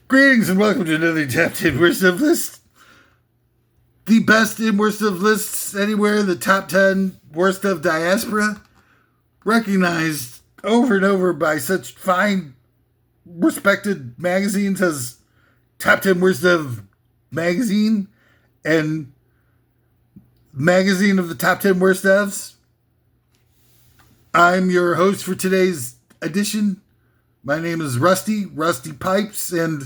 Greetings and welcome to another Top 10 Worst of Lists. The best and worst of lists anywhere, the top 10 worst of diaspora. Recognized over and over by such fine, respected magazines as Top 10 Worst of Magazine and Magazine of the Top 10 Worst Ofs. I'm your host for today's edition. My name is Rusty Pipes, and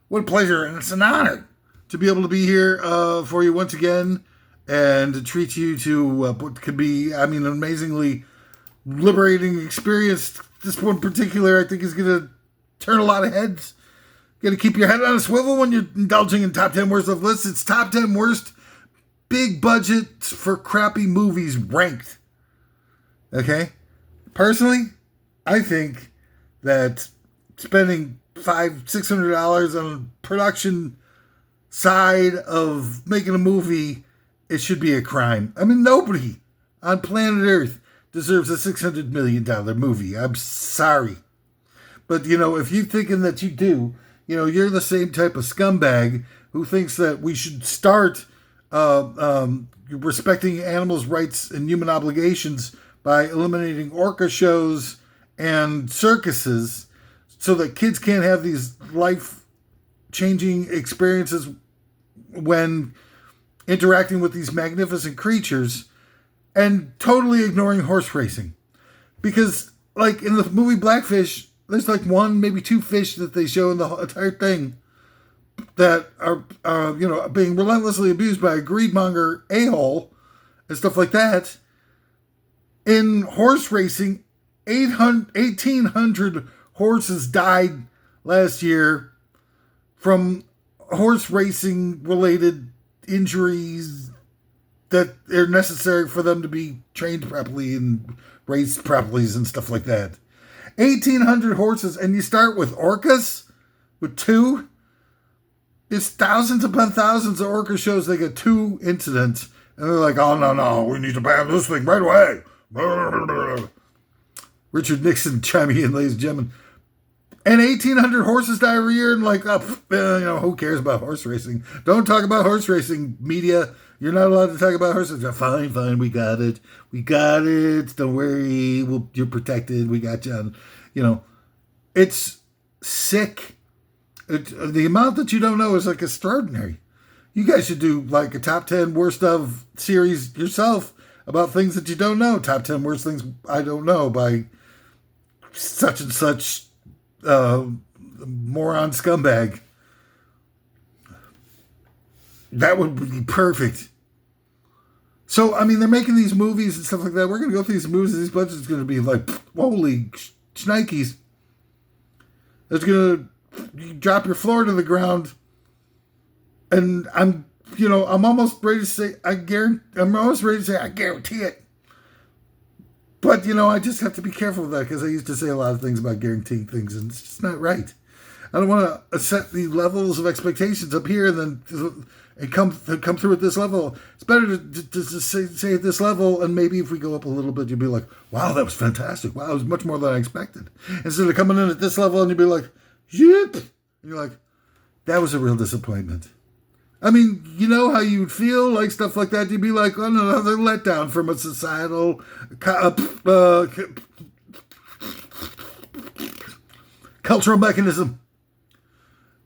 what a pleasure and it's an honor to be able to be here for you once again and to treat you to what could be, an amazingly liberating experience. This one in particular, I think, is going to turn a lot of heads. Got to keep your head on a swivel when you're indulging in top 10 worst of lists. It's top 10 worst big budget for crappy movies ranked. Okay? Personally, I think that spending $500-$600 on a production side of making a movie, it should be a crime. Nobody on planet Earth deserves a $600 million movie. I'm sorry. But, if you're thinking that you do, you're the same type of scumbag who thinks that we should start respecting animals' rights and human obligations by eliminating orca shows and circuses so that kids can't have these life-changing experiences when interacting with these magnificent creatures, and totally ignoring horse racing. Because, in the movie Blackfish, there's one, maybe two fish that they show in the entire thing that are, being relentlessly abused by a greedmonger a-hole and stuff like that. In horse racing, 1,800 horses died last year from horse racing related injuries that are necessary for them to be trained properly and raised properly and stuff like that. 1,800 horses, and you start with orcas with two. It's thousands upon thousands of orca shows. They get two incidents, and they're like, "Oh no, we need to ban this thing right away." Richard Nixon chiming in, ladies and gentlemen. And 1,800 horses die every year, and who cares about horse racing? Don't talk about horse racing, media. You're not allowed to talk about horse racing. Fine, we got it. Don't worry, you're protected. We got you on. It's sick. The amount that you don't know is extraordinary. You guys should do a top 10 worst of series yourself about things that you don't know. Top 10 worst things I don't know by such and such moron scumbag. That would be perfect. So, they're making these movies and stuff like that. We're going to go through these movies, and these budgets are going to be holy shnikes. It's going to drop your floor to the ground. And I'm almost ready to say, I guarantee it. But, I just have to be careful with that because I used to say a lot of things about guaranteeing things, and it's just not right. I don't want to set the levels of expectations up here and come through at this level. It's better to say at this level, and maybe if we go up a little bit, you'll be like, wow, that was fantastic. Wow, it was much more than I expected. Instead of coming in at this level and you'll be like, yep. And you're like, that was a real disappointment. You know how you'd feel, stuff like that. You'd be like, oh, no, another letdown from a societal cultural mechanism.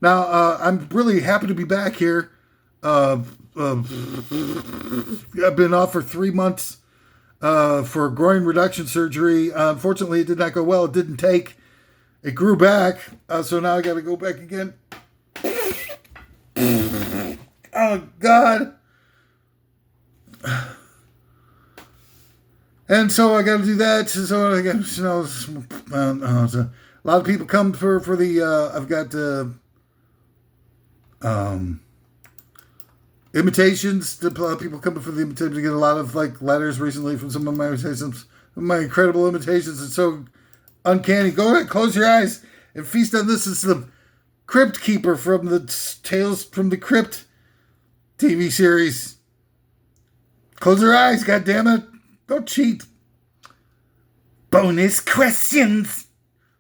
Now, I'm really happy to be back here. I've been off for 3 months for groin reduction surgery. Unfortunately, it did not go well. It didn't take. It grew back, so now I got to go back again. Oh, God. And so I got to do that. So I got, so a lot of people come for the, I've got imitations. People coming for the imitations. I get a lot of letters recently from some of my imitations, my incredible imitations. It's so uncanny. Go ahead, close your eyes and feast on this. It's the Crypt Keeper from the Tales from the Crypt TV series. Close your eyes, goddammit. Don't cheat. Bonus questions.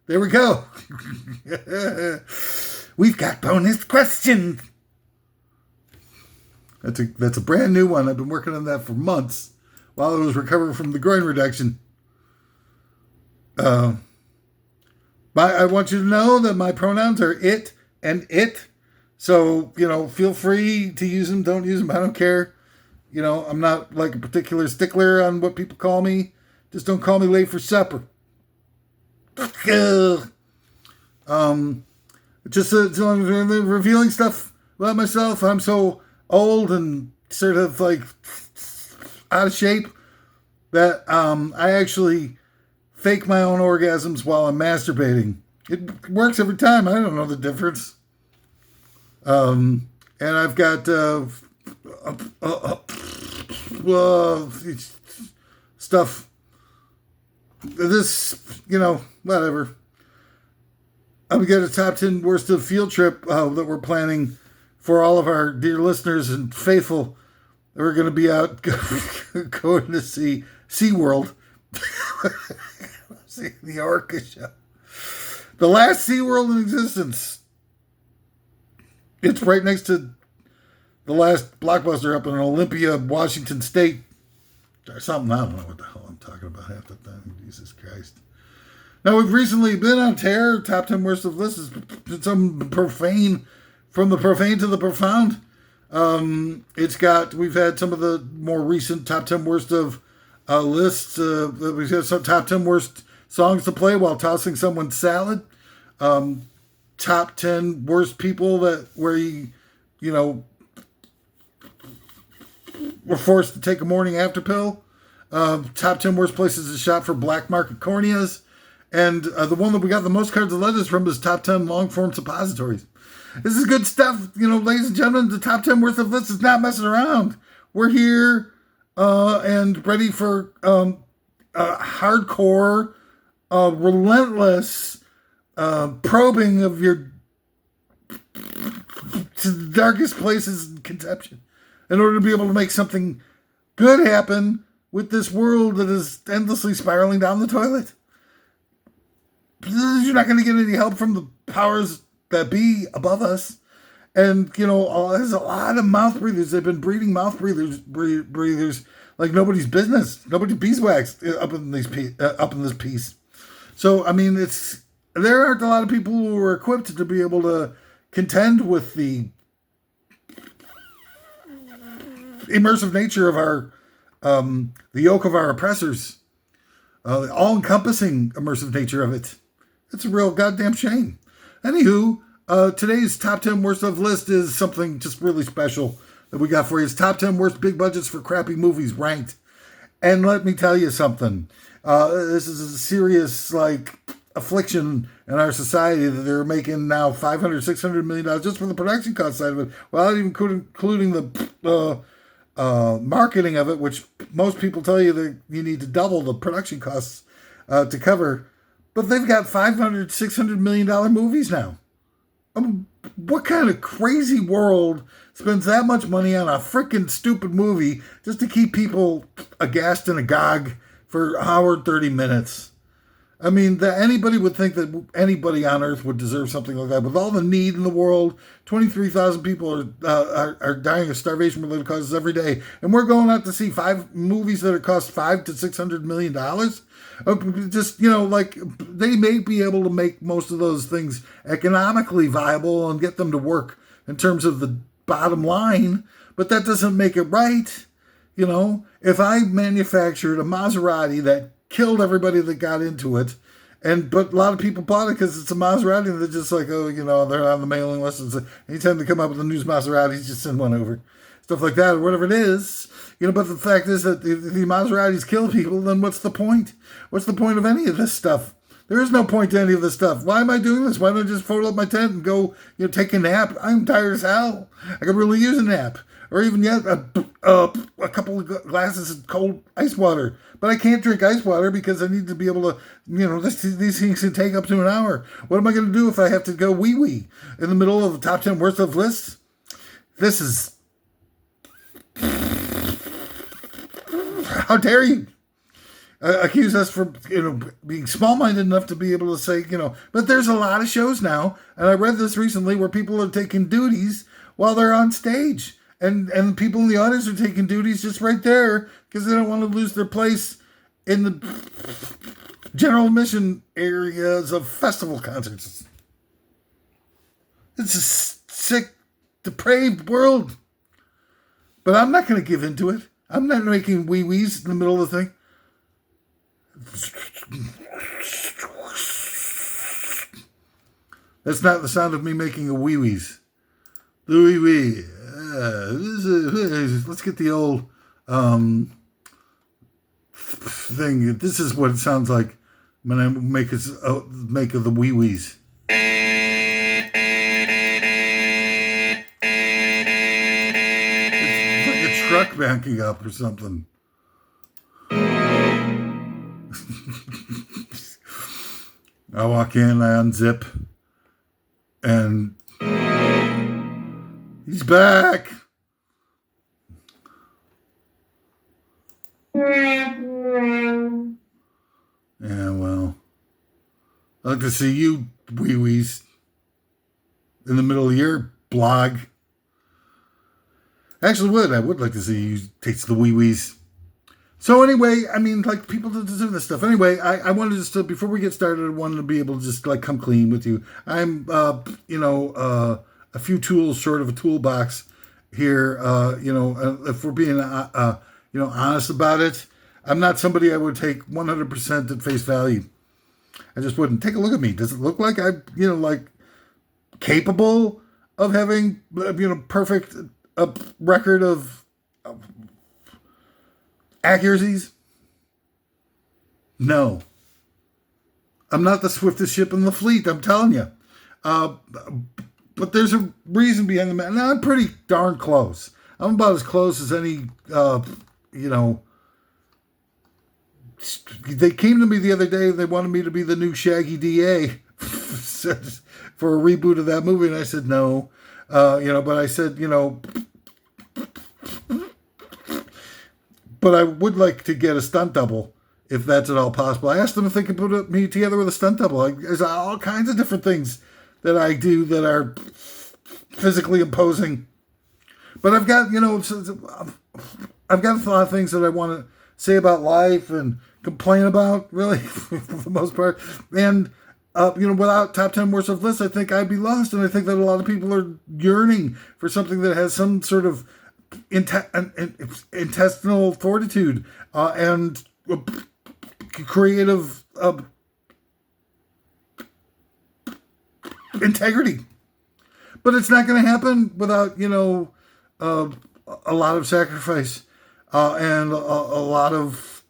There we go. we've got bonus questions. That's a brand new one. I've been working on that for months while I was recovering from the groin reduction. I want you to know that my pronouns are it and it. So, feel free to use them. Don't use them. I don't care. I'm not like a particular stickler on what people call me. Just don't call me late for supper. Just revealing stuff about myself. I'm so old and sort of like out of shape that I actually fake my own orgasms while I'm masturbating. It works every time. I don't know the difference. And I've got stuff. This, whatever. I'm going to top 10 worst of field trip that we're planning for all of our dear listeners and faithful. We're going to be out going to see SeaWorld. See the Orca show. The last SeaWorld in existence. It's right next to the last Blockbuster up in Olympia, Washington State. Or something. I don't know what the hell I'm talking about half the time. Jesus Christ. Now, we've recently been on tear. Top 10 worst of lists is some profane, from the profane to the profound. We've had some of the more recent top 10 worst of lists. We've had some top 10 worst songs to play while tossing someone's salad. Top 10 worst people where were forced to take a morning after pill. Top 10 worst places to shop for black market corneas. And the one that we got the most cards of letters from is top 10 long form suppositories. This is good stuff. Ladies and gentlemen, the top 10 worth of lists is not messing around. We're here and ready for hardcore, relentless probing of your to the darkest places in conception in order to be able to make something good happen with this world that is endlessly spiraling down the toilet. You're not going to get any help from the powers that be above us. And, there's a lot of mouth breathers. They've been breeding mouth breathers like nobody's business. Nobody beeswax up in this piece. So, there aren't a lot of people who are equipped to be able to contend with the immersive nature of our, the yoke of our oppressors, the all-encompassing immersive nature of it. It's a real goddamn shame. Anywho, today's top 10 worst of list is something just really special that we got for you. It's top 10 worst big budgets for crappy movies ranked. And let me tell you something. This is a serious, affliction in our society that they're making now $500-600 million just for the production cost side of it, without even including the marketing of it, which most people tell you that you need to double the production costs to cover. But they've got $500-600 million movies now. What kind of crazy world spends that much money on a freaking stupid movie just to keep people aghast and agog for an hour and 30 minutes? That anybody would think that anybody on Earth would deserve something like that. With all the need in the world, 23,000 people are dying of starvation-related causes every day, and we're going out to see 5 movies that cost $500-600 million. Just they may be able to make most of those things economically viable and get them to work in terms of the bottom line, but that doesn't make it right. If I manufactured a Maserati that killed everybody that got into it, but a lot of people bought it because it's a Maserati, and they're just like, they're on the mailing list, and so anytime they come up with a news Maseratis, just send one over. Stuff like that, or whatever it is. But the fact is that if the Maseratis kill people, then what's the point? What's the point of any of this stuff? There is no point to any of this stuff. Why am I doing this? Why don't I just fold up my tent and go, take a nap? I'm tired as hell. I could really use a nap. Or even yet, a couple of glasses of cold ice water. But I can't drink ice water because I need to be able to, these things can take up to an hour. What am I going to do if I have to go wee-wee in the middle of the top 10 worst of lists? This is... How dare you? accuse us for being small-minded enough to be able to say, but there's a lot of shows now, and I read this recently where people are taking duties while they're on stage, and people in the audience are taking duties just right there because they don't want to lose their place in the general admission areas of festival concerts. It's a sick, depraved world. But I'm not going to give into it. I'm not making wee-wees in the middle of the thing. That's not the sound of me making a wee-wees. The wee-wee. Let's get the old thing. This is what it sounds like when I make of the wee-wees. Truck backing up or something. I walk in, I unzip, and he's back. Yeah, well, I'd like to see you wee-wees in the middle of your blog. Actually, I would like to see you taste the wee-wees. So anyway, I mean, like, people deserve this stuff. Anyway, I wanted to, before we get started, I wanted to be able to just, like, come clean with you. I'm, a few tools short of a toolbox here. If we're being, honest about it, I'm not somebody I would take 100% at face value. I just wouldn't. Take a look at me. Does it look like I'm, capable of having, perfect a record of accuracies? No. I'm not the swiftest ship in the fleet, I'm telling you. But there's a reason behind the matter. Now, I'm pretty darn close. I'm about as close as any, they came to me the other day, they wanted me to be the new Shaggy DA for a reboot of that movie, and I said no. But I said, but I would like to get a stunt double, if that's at all possible. I asked them if they could put me together with a stunt double. There's all kinds of different things that I do that are physically imposing. But I've got, I've got a lot of things that I want to say about life and complain about, really, for the most part. And without top 10 worst of lists, I think I'd be lost. And I think that a lot of people are yearning for something that has some sort of intestinal fortitude and creative integrity. But it's not going to happen without, a lot of sacrifice and a lot of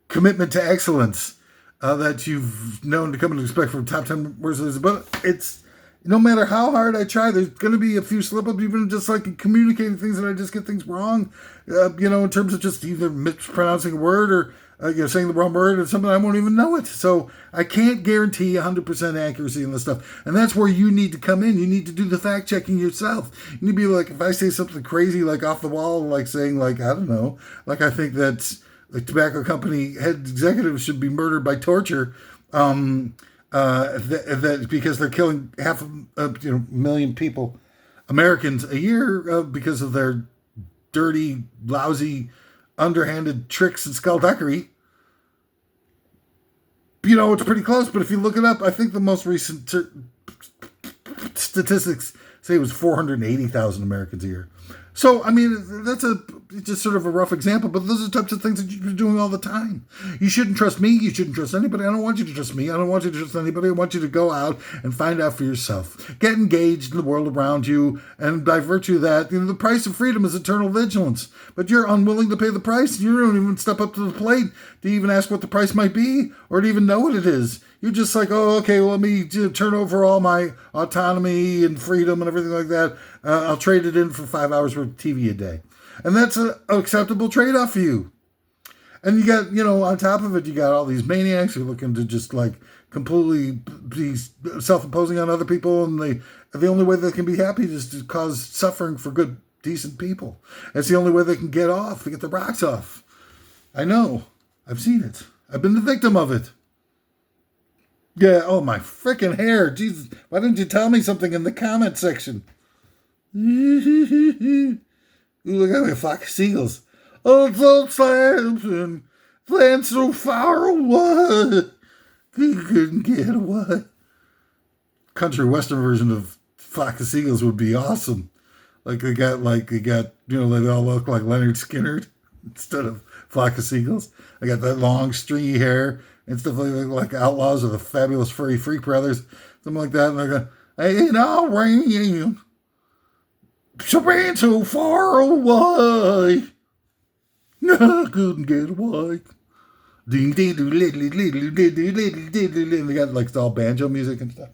commitment to excellence. That you've known to come to expect from top 10 worst lists. But it's, no matter how hard I try, there's going to be a few slip-ups, even just like communicating things that I just get things wrong, in terms of just either mispronouncing a word or, saying the wrong word or something, I won't even know it. So I can't guarantee 100% accuracy in this stuff. And that's where you need to come in. You need to do the fact-checking yourself. You need to be like, if I say something crazy, like off the wall, like saying, like, I don't know, like I think that's, the tobacco company head executives should be murdered by torture, that because they're killing half a million people, Americans, a year because of their dirty, lousy, underhanded tricks and skullduggery. It's pretty close. But if you look it up, I think the most recent statistics say it was 480,000 Americans a year. So, I mean, that's just sort of a rough example, but those are the types of things that you're doing all the time. You shouldn't trust me. You shouldn't trust anybody. I don't want you to trust me. I don't want you to trust anybody. I want you to go out and find out for yourself. Get engaged in the world around you, and by virtue of that, the price of freedom is eternal vigilance. But you're unwilling to pay the price. You don't even step up to the plate to even ask what the price might be or to even know what it is. You're just like, oh, okay, well, let me turn over all my autonomy and freedom and everything like that. I'll trade it in for 5 hours worth of TV a day. And that's an acceptable trade-off for you. And you got, on top of it, you got all these maniacs who are looking to just, like, completely be self-imposing on other people. And the only way they can be happy is to cause suffering for good, decent people. That's the only way they can get off, to get the rocks off. I know. I've seen it. I've been the victim of it. Yeah, oh, my freaking hair. Jesus, why didn't you tell me something in the comment section? Ooh, look at me, a flock of seagulls. Oh, so slams and flying so far away. He couldn't get away. Country western version of flock of seagulls would be awesome. They got, they all look like Leonard Skinner instead of flock of seagulls. They got that long, stringy hair and stuff like Outlaws or the Fabulous Furry Freak Brothers, something like that. And they're going, ain't all rain, so ran so far away. No, I couldn't get away. They got all banjo music and stuff.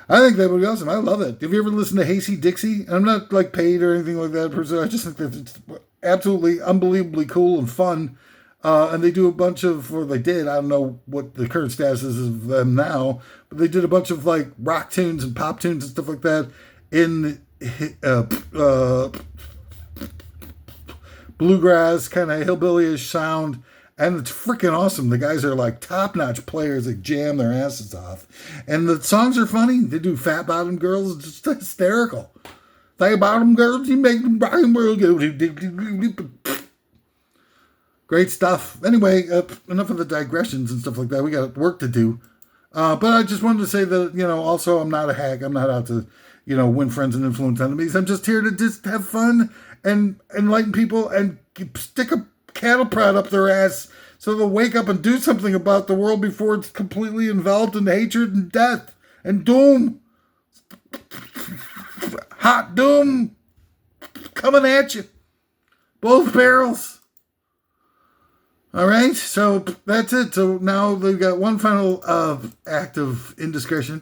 I think that would be awesome. I love it. Have you ever listened to Hasty Dixie? I'm not paid or anything like that. I just think that it's absolutely unbelievably cool and fun. And they do a bunch of, or they did, I don't know what the current status is of them now, but they did a bunch of rock tunes and pop tunes and stuff like that in bluegrass, kind of hillbilly-ish sound. And it's freaking awesome. The guys are top-notch players that jam their asses off. And the songs are funny. They do Fat Bottom Girls. It's just hysterical. Fat Bottom Girls, you make them rock and roll go. Great stuff. Anyway, enough of the digressions and stuff like that. We got work to do. But I just wanted to say that, also I'm not a hack. I'm not out to, win friends and influence enemies. I'm just here to just have fun and enlighten people and stick a cattle prod up their ass so they'll wake up and do something about the world before it's completely enveloped in hatred and death and doom. Hot doom coming at you. Both barrels. All right, so that's it. So now they've got one final act of indiscretion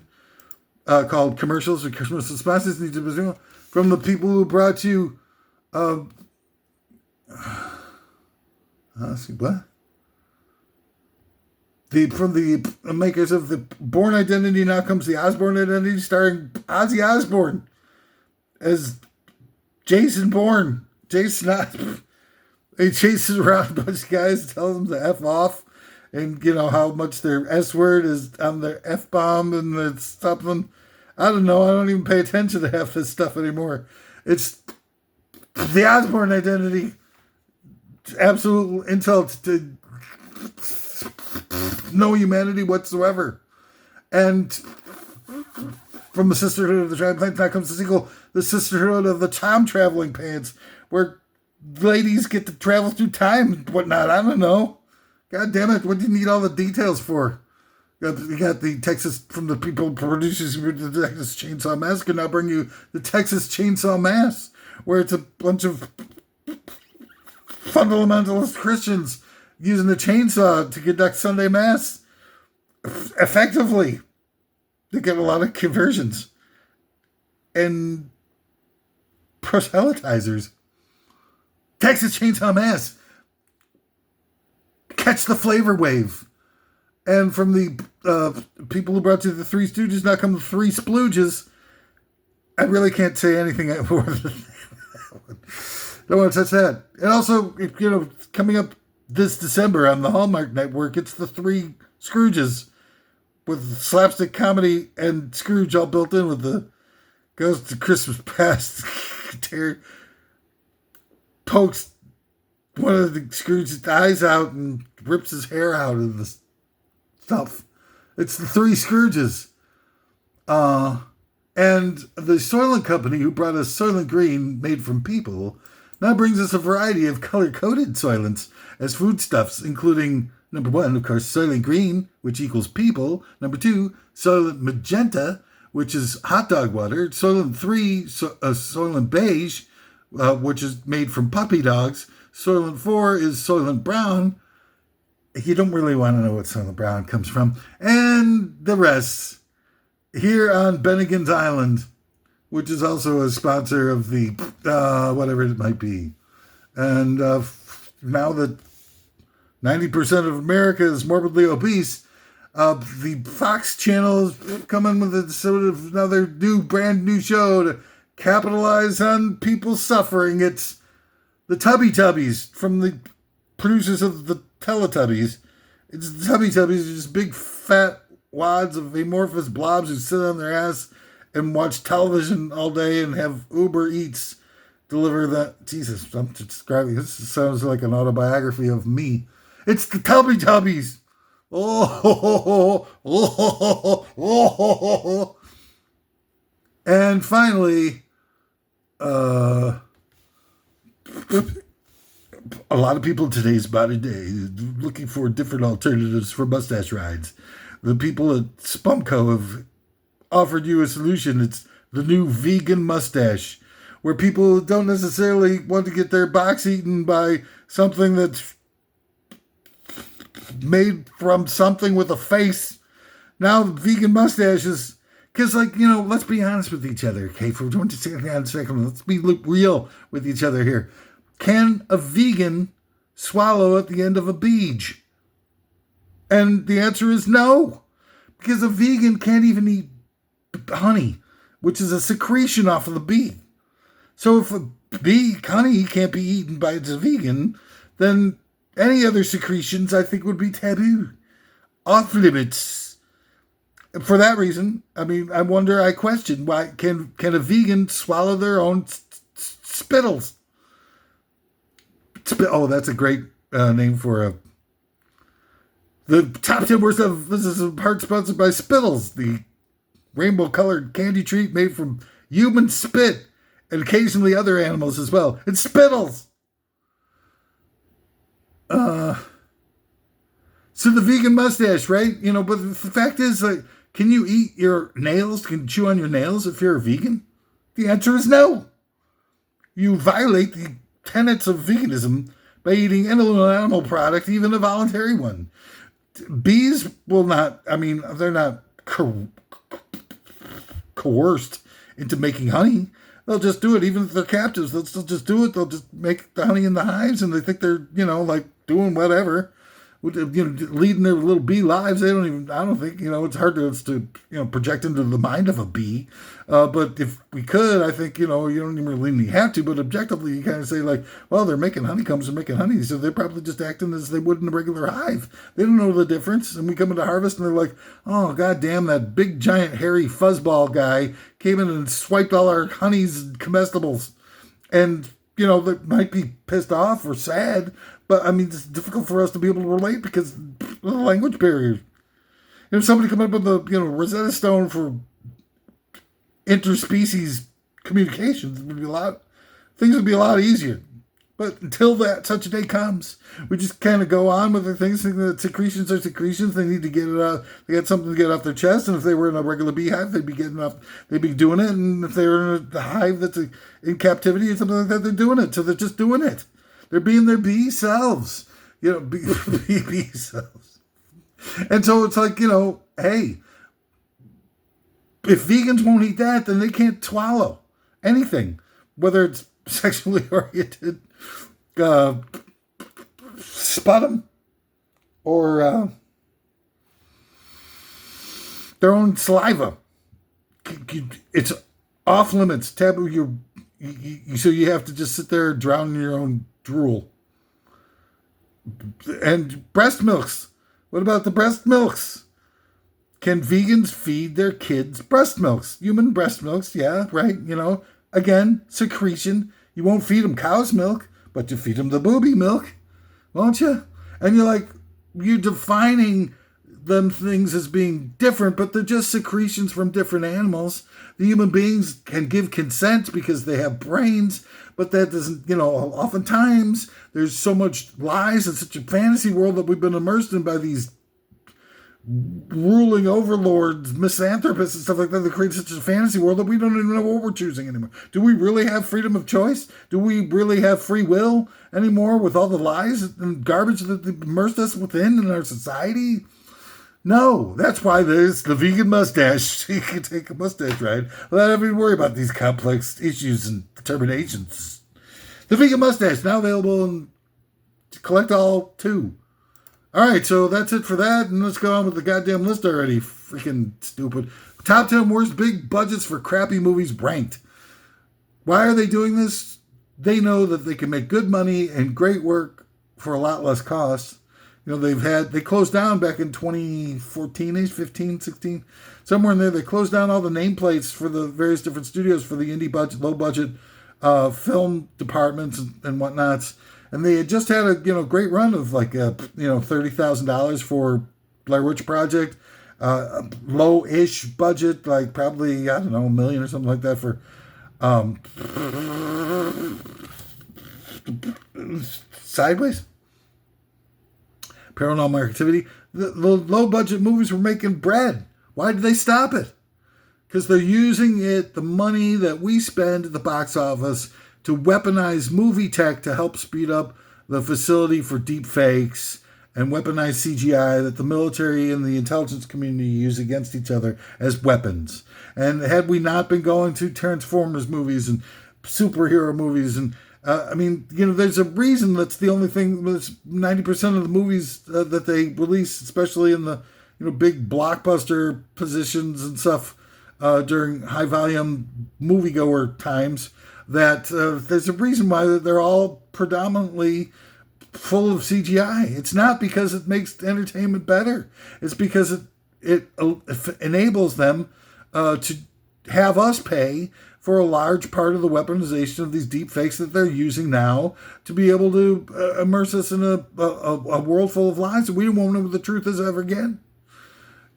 called commercials or commercial sponsors need to be from the people who brought you let's see, what? From the makers of the Bourne Identity, now comes the Osborne Identity, starring Ozzy Osbourne as Jason Bourne. Jason, he chases around a bunch of guys, tells them to F off, and how much their S word is on their F bomb, and it's something. I don't know. I don't even pay attention to half this stuff anymore. It's the Osborne Identity. Absolute insult to no humanity whatsoever. And from the Sisterhood of the Traveling Pants, now comes the sequel, the Sisterhood of the Time Traveling Pants, where ladies get to travel through time and whatnot. I don't know. God damn it. What do you need all the details for? You got the Texas, from the people, producers who did the Texas Chainsaw Massacre, now bring you the Texas Chainsaw Mass, where it's a bunch of fundamentalist Christians using the chainsaw to conduct Sunday Mass effectively. They get a lot of conversions and proselytizers. Texas Chainsaw Mass. Catch the flavor wave. And from the people who brought you the Three Stooges, now come the Three Splooges. I really can't say anything more than that. Don't want to touch that. And also, coming up this December on the Hallmark Network, it's the Three Scrooges with slapstick comedy and Scrooge all built in with the Ghost of Christmas Past. Terry pokes one of the Scrooge's eyes out and rips his hair out of the stuff. It's the Three Scrooges. And the Soylent Company, who brought us Soylent Green made from people, now brings us a variety of color-coded Soylents as foodstuffs, including, number one, of course, Soylent Green, which equals people. Number two, Soylent Magenta, which is hot dog water. Soylent 3, Soylent Beige, which is made from puppy dogs. Soylent 4 is Soylent Brown. You don't really want to know what Soylent Brown comes from. And the rest, here on Bennigan's Island, which is also a sponsor of the, whatever it might be. And now that 90% of America is morbidly obese, the Fox channel is coming with a sort of another brand new show to capitalize on people suffering. It's the Tubby Tubbies, from the producers of the Teletubbies. It's Teletubbies are just big fat wads of amorphous blobs who sit on their ass and watch television all day and have Uber Eats deliver that. Jesus, I'm describing this. Sounds like an autobiography of me. It's the Teletubbies. Oh. And finally, a lot of people in today's modern day looking for different alternatives for mustache rides. The people at Spumco have offered you a solution. It's the new vegan mustache, where people don't necessarily want to get their box eaten by something that's made from something with a face. Now vegan mustaches, because let's be honest with each other, okay? For 20 seconds, let's be real with each other here. Can a vegan swallow at the end of a beach? And the answer is no, because a vegan can't even eat honey, which is a secretion off of the bee. So if honey can't be eaten by a vegan, then any other secretions I think would be taboo, off limits. For that reason, I question why can a vegan swallow their own spittles? Oh, that's a great name for the top 10 worst of this is in part sponsored by Spittles, the rainbow-colored candy treat made from human spit and occasionally other animals as well. It's Spittles. So the vegan mustache, right? But the fact is, can you eat your nails? Can you chew on your nails if you're a vegan? The answer is no. You violate the tenets of veganism by eating any animal product, even a voluntary one. Bees will not, they're not coerced into making honey. They'll just do it, even if they're captives. They'll still just do it. They'll just make the honey in the hives, and they think they're, doing whatever. Leading their little bee lives. I don't think, it's hard to project into the mind of a bee. But if we could, I think, you don't even really have to, but objectively you kind of say they're making honeycombs and making honey. So they're probably just acting as they would in a regular hive. They don't know the difference. And we come into harvest and they're like, oh, goddamn, that big, giant, hairy fuzzball guy came in and swiped all our honeys and comestibles. And, they might be pissed off or sad, but it's difficult for us to be able to relate because of the language barrier. If somebody come up with a Rosetta Stone for interspecies communications, things would be a lot easier. But until such a day comes, we just kind of go on with the things, thinking that secretions are secretions. They need to get it out. They got something to get off their chest. And if they were in a regular beehive, they'd be doing it. And if they were in a hive that's in captivity or something like that, they're doing it. So they're just doing it. They're being their bee selves. Bee selves. And so it's hey, if vegans won't eat that, then they can't swallow anything, whether it's sexually oriented sputum or their own saliva. It's off limits, taboo. So you have to just sit there and drown in your own drool. And breast milks. What about the breast milks? Can vegans feed their kids breast milks? Human breast milks, yeah, right? Again, secretion. You won't feed them cow's milk, but you feed them the booby milk, won't you? And you're defining them things as being different, but they're just secretions from different animals. The human beings can give consent because they have brains, but that doesn't, oftentimes there's so much lies and such a fantasy world that we've been immersed in by these ruling overlords, misanthropists and stuff like that create such a fantasy world that we don't even know what we're choosing anymore. Do we really have freedom of choice? Do we really have free will anymore with all the lies and garbage that they've immersed us within in our society? No, that's why there's the vegan mustache. You can take a mustache ride without having to worry about these complex issues and determinations. The vegan mustache, now available in Collect All 2. All right, so that's it for that, and let's go on with the goddamn list already. Freaking stupid. Top 10 worst big budgets for crappy movies ranked. Why are they doing this? They know that they can make good money and great work for a lot less cost. They closed down back in 2014-ish, 15, 16, somewhere in there. They closed down all the nameplates for the various different studios for the indie budget, low budget film departments and whatnots. And they had just had a great run of like $30,000 for Blair Witch Project, low-ish budget, like probably I don't know $1 million or something like that for Sideways, Paranormal Activity. The low-budget movies were making bread. Why did they stop it? Because they're using the money that we spend at the box office, to weaponize movie tech to help speed up the facility for deep fakes and weaponize CGI that the military and the intelligence community use against each other as weapons. And had we not been going to Transformers movies and superhero movies and there's a reason that's the only thing. That's 90% of the movies that they release, especially in the big blockbuster positions and stuff during high volume moviegoer times. That there's a reason why they're all predominantly full of CGI. It's not because it makes entertainment better. It's because it enables them to have us pay for a large part of the weaponization of these deep fakes that they're using now to be able to immerse us in a world full of lies that we won't know what the truth is ever again.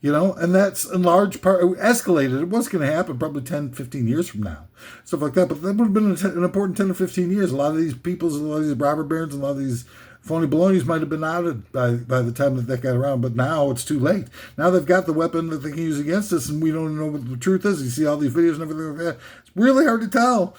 And that's in large part escalated. It was going to happen probably 10, 15 years from now, stuff like that. But that would have been an important 10 or 15 years. A lot of these peoples, a lot of these robber barons, and a lot of these phony balonies might have been outed by the time that got around. But now it's too late. Now they've got the weapon that they can use against us, and we don't know what the truth is. You see all these videos and everything like that. It's really hard to tell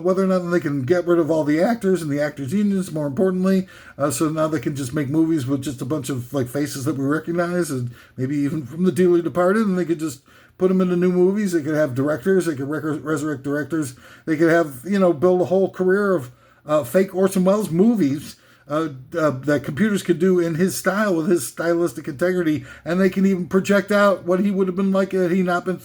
whether or not they can get rid of all the actors and the actors' unions, more importantly. So now they can just make movies with just a bunch of like faces that we recognize, and maybe even from the dearly departed, and they could just put them into new movies. They could have directors. They could resurrect directors. They could have, build a whole career of fake Orson Welles movies that computers could do in his style with his stylistic integrity, and they can even project out what he would have been like had he not been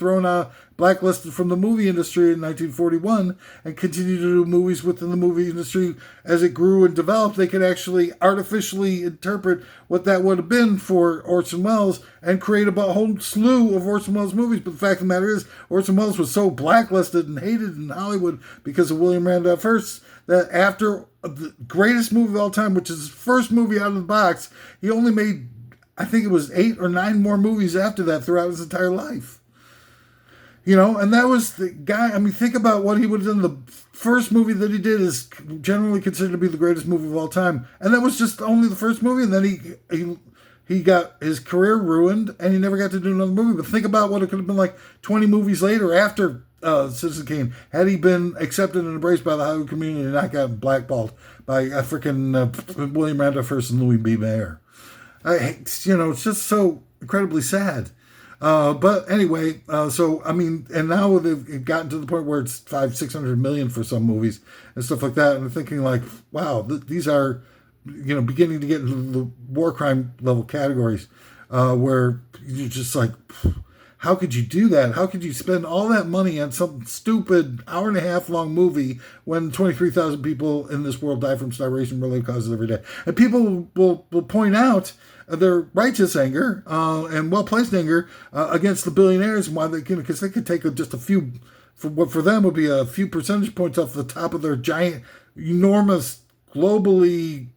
blacklisted from the movie industry in 1941, and continue to do movies within the movie industry as it grew and developed. They could actually artificially interpret what that would have been for Orson Welles and create a whole slew of Orson Welles movies. But the fact of the matter is, Orson Welles was so blacklisted and hated in Hollywood because of William Randolph Hearst that after the greatest movie of all time, which is his first movie out of the box, he only made, I think it was 8 or 9 more movies after that throughout his entire life. And that was the guy. I mean, think about what he would have done. The first movie that he did is generally considered to be the greatest movie of all time. And that was just only the first movie. And then he got his career ruined and he never got to do another movie. But think about what it could have been like 20 movies later after Citizen Kane, had he been accepted and embraced by the Hollywood community and not gotten blackballed by freaking William Randolph Hearst and Louis B. Mayer. It's just so incredibly sad. But anyway, and now they've gotten to the point where it's 500-600 million for some movies and stuff like that. And I'm thinking like, wow, these are, beginning to get into the war crime level categories, where you're just like, how could you do that? How could you spend all that money on some stupid hour-and-a-half long movie when 23,000 people in this world die from starvation-related causes every day? And people will point out their righteous anger and well-placed anger against the billionaires, and why they can, because they could take just a few, for what for them would be a few percentage points off the top of their giant, enormous, globally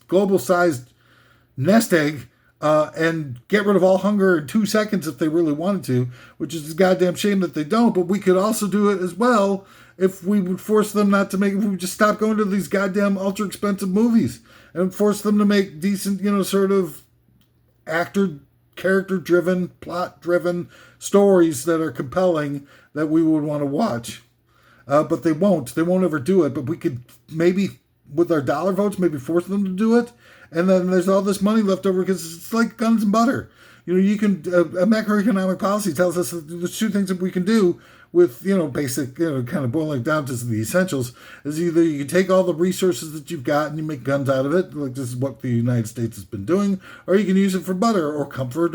global-sized nest egg. And get rid of all hunger in 2 seconds if they really wanted to, which is a goddamn shame that they don't. But we could also do it as well if we would force them not to make, if we would just stop going to these goddamn ultra expensive movies and force them to make decent, sort of actor, character driven, plot driven stories that are compelling that we would want to watch. But they won't. They won't ever do it. But we could maybe, with our dollar votes, maybe force them to do it. And then there's all this money left over because it's like guns and butter. You can, macroeconomic policy tells us that there's 2 things that we can do with, basic, kind of boiling down to the essentials, is either you can take all the resources that you've got and you make guns out of it, like this is what the United States has been doing, or you can use it for butter or comfort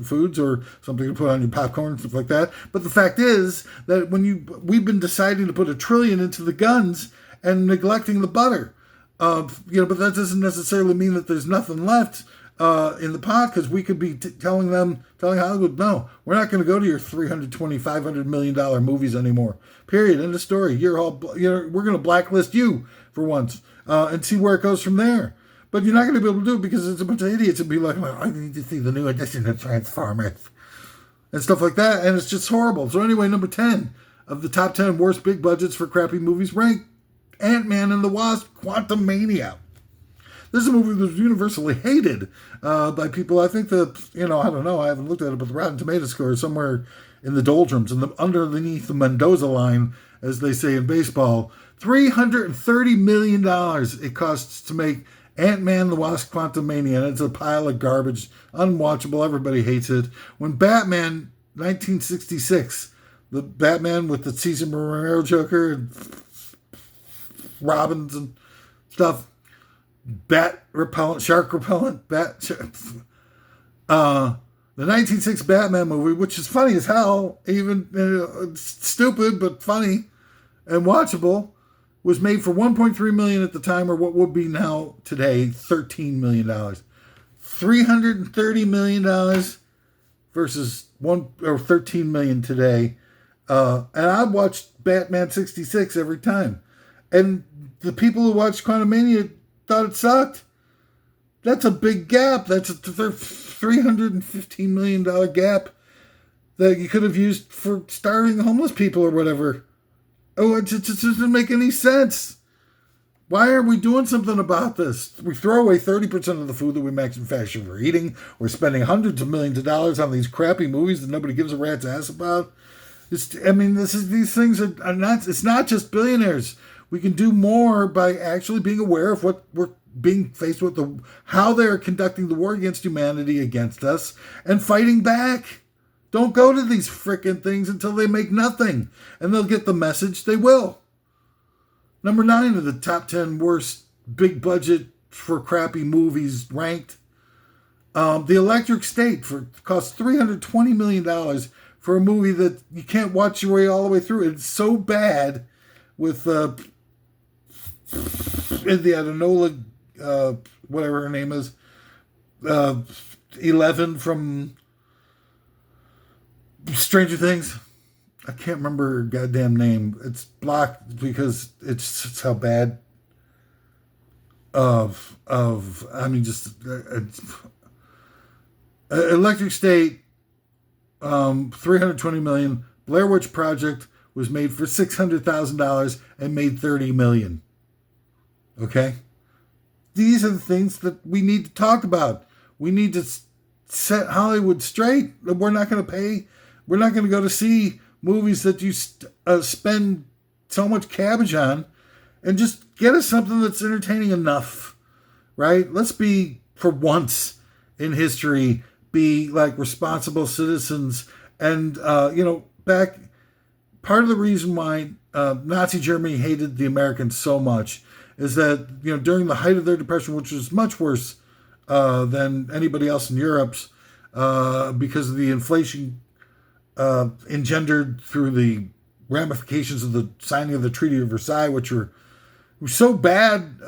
foods or something to put on your popcorn and stuff like that. But the fact is that we've been deciding to put $1 trillion into the guns and neglecting the butter. But that doesn't necessarily mean that there's nothing left in the pot, because we could be telling Hollywood, no, we're not going to go to your $320-500 million movies anymore. Period. End of story. We're going to blacklist you for once and see where it goes from there. But you're not going to be able to do it because it's a bunch of idiots and be like, well, I need to see the new edition of Transformers and stuff like that. And it's just horrible. So anyway, number 10 of the top 10 worst big budgets for crappy movies ranked Ant-Man and the Wasp: Quantumania. This is a movie that was universally hated by people. I think I don't know, I haven't looked at it, but the Rotten Tomatoes score is somewhere in the doldrums, and underneath the Mendoza line, as they say in baseball. $330 million it costs to make Ant-Man and the Wasp: Quantumania, and it's a pile of garbage, unwatchable, everybody hates it. When Batman, 1966, the Batman with the Cesar Romero Joker and Robins and stuff, bat repellent, shark repellent, the 1906 Batman movie, which is funny as hell, even stupid but funny and watchable, was made for $1.3 million at the time, or what would be now today $13 million. $330 million versus $13 million today. And I watched Batman 66 every time. And the people who watched Quantumania thought it sucked. That's a big gap. That's a $315 million gap that you could have used for starving homeless people or whatever. Oh, it just doesn't make any sense. Why are we doing something about this? We throw away 30% of the food that we manufacture for eating. We're spending hundreds of millions of dollars on these crappy movies that nobody gives a rat's ass about. These things are not, it's not just billionaires. We can do more by actually being aware of what we're being faced with, how they're conducting the war against humanity against us, and fighting back. Don't go to these frickin' things until they make nothing, and they'll get the message. They will. Number 9 of the top 10 worst big budget for crappy movies ranked. The Electric State cost $320 million for a movie that you can't watch your way all the way through. It's so bad with the Adenola, whatever her name is, 11 from Stranger Things. I can't remember her goddamn name. It's blocked because it's how bad Electric State, $320 million. Blair Witch Project was made for $600,000 and made $30 million. Okay? These are the things that we need to talk about. We need to set Hollywood straight. We're not going to go to see movies that you spend so much cabbage on, and just get us something that's entertaining enough, right? Let's be, for once in history, be like responsible citizens. And, part of the reason why Nazi Germany hated the Americans so much is that, during the height of their depression, which was much worse than anybody else in Europe's, because of the inflation engendered through the ramifications of the signing of the Treaty of Versailles, which were so bad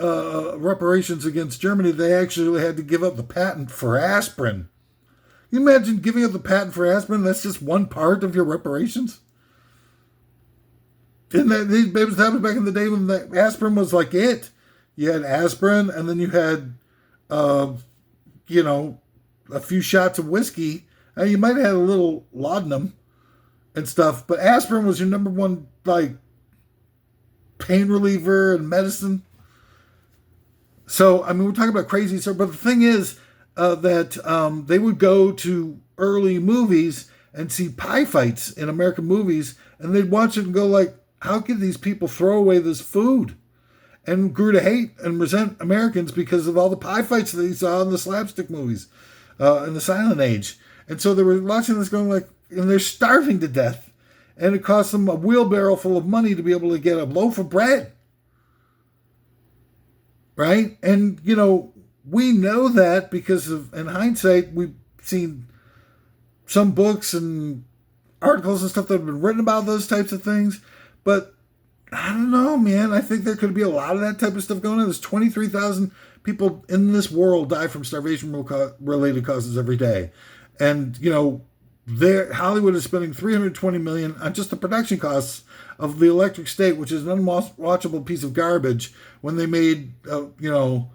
reparations against Germany, they actually had to give up the patent for aspirin. Can you imagine giving up the patent for aspirin? That's just one part of your reparations. And that was back in the day when the aspirin was like it. You had aspirin, and then you had, a few shots of whiskey. You might have had a little laudanum and stuff, but aspirin was your number one, pain reliever and medicine. So, we're talking about crazy stuff, but the thing is that they would go to early movies and see pie fights in American movies, and they'd watch it and go how could these people throw away this food? And grew to hate and resent Americans because of all the pie fights that they saw in the slapstick movies in the silent age. And so they were watching this going and they're starving to death. And it cost them a wheelbarrow full of money to be able to get a loaf of bread. Right? And, we know that because in hindsight, we've seen some books and articles and stuff that have been written about those types of things. But I don't know, man. I think there could be a lot of that type of stuff going on. There's 23,000 people in this world die from starvation related causes every day. And, Hollywood is spending $320 million on just the production costs of The Electric State, which is an unwatchable piece of garbage, when they made, what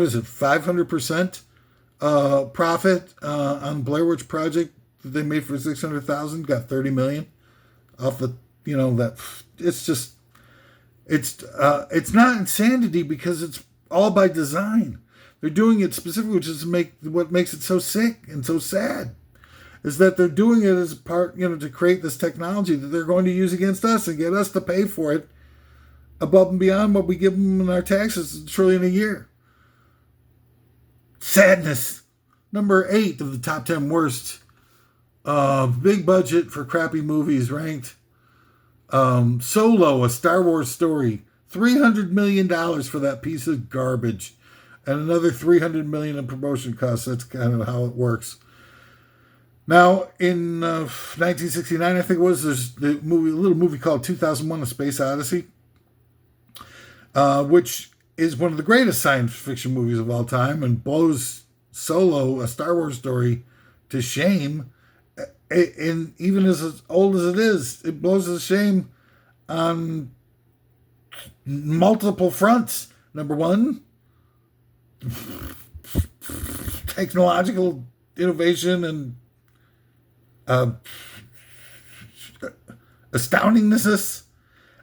is it, 500% profit on Blair Witch Project that they made for 600,000, got 30 million off the, that it's not insanity because it's all by design. They're doing it specifically, which is what makes it so sick and so sad, is that they're doing it as part, to create this technology that they're going to use against us and get us to pay for it above and beyond what we give them in our taxes, $1 trillion a year. Sadness. Number 8 of the top 10 worst big budget for crappy movies ranked. Solo, a Star Wars story. $300 million for that piece of garbage. And another $300 million in promotion costs. That's kind of how it works. Now, in 1969, I think it was, there's a little movie called 2001: A Space Odyssey, which is one of the greatest science fiction movies of all time and blows Solo, a Star Wars story, to shame. And even as old as it is, it blows to shame on multiple fronts. Number one, technological innovation and astoundingness,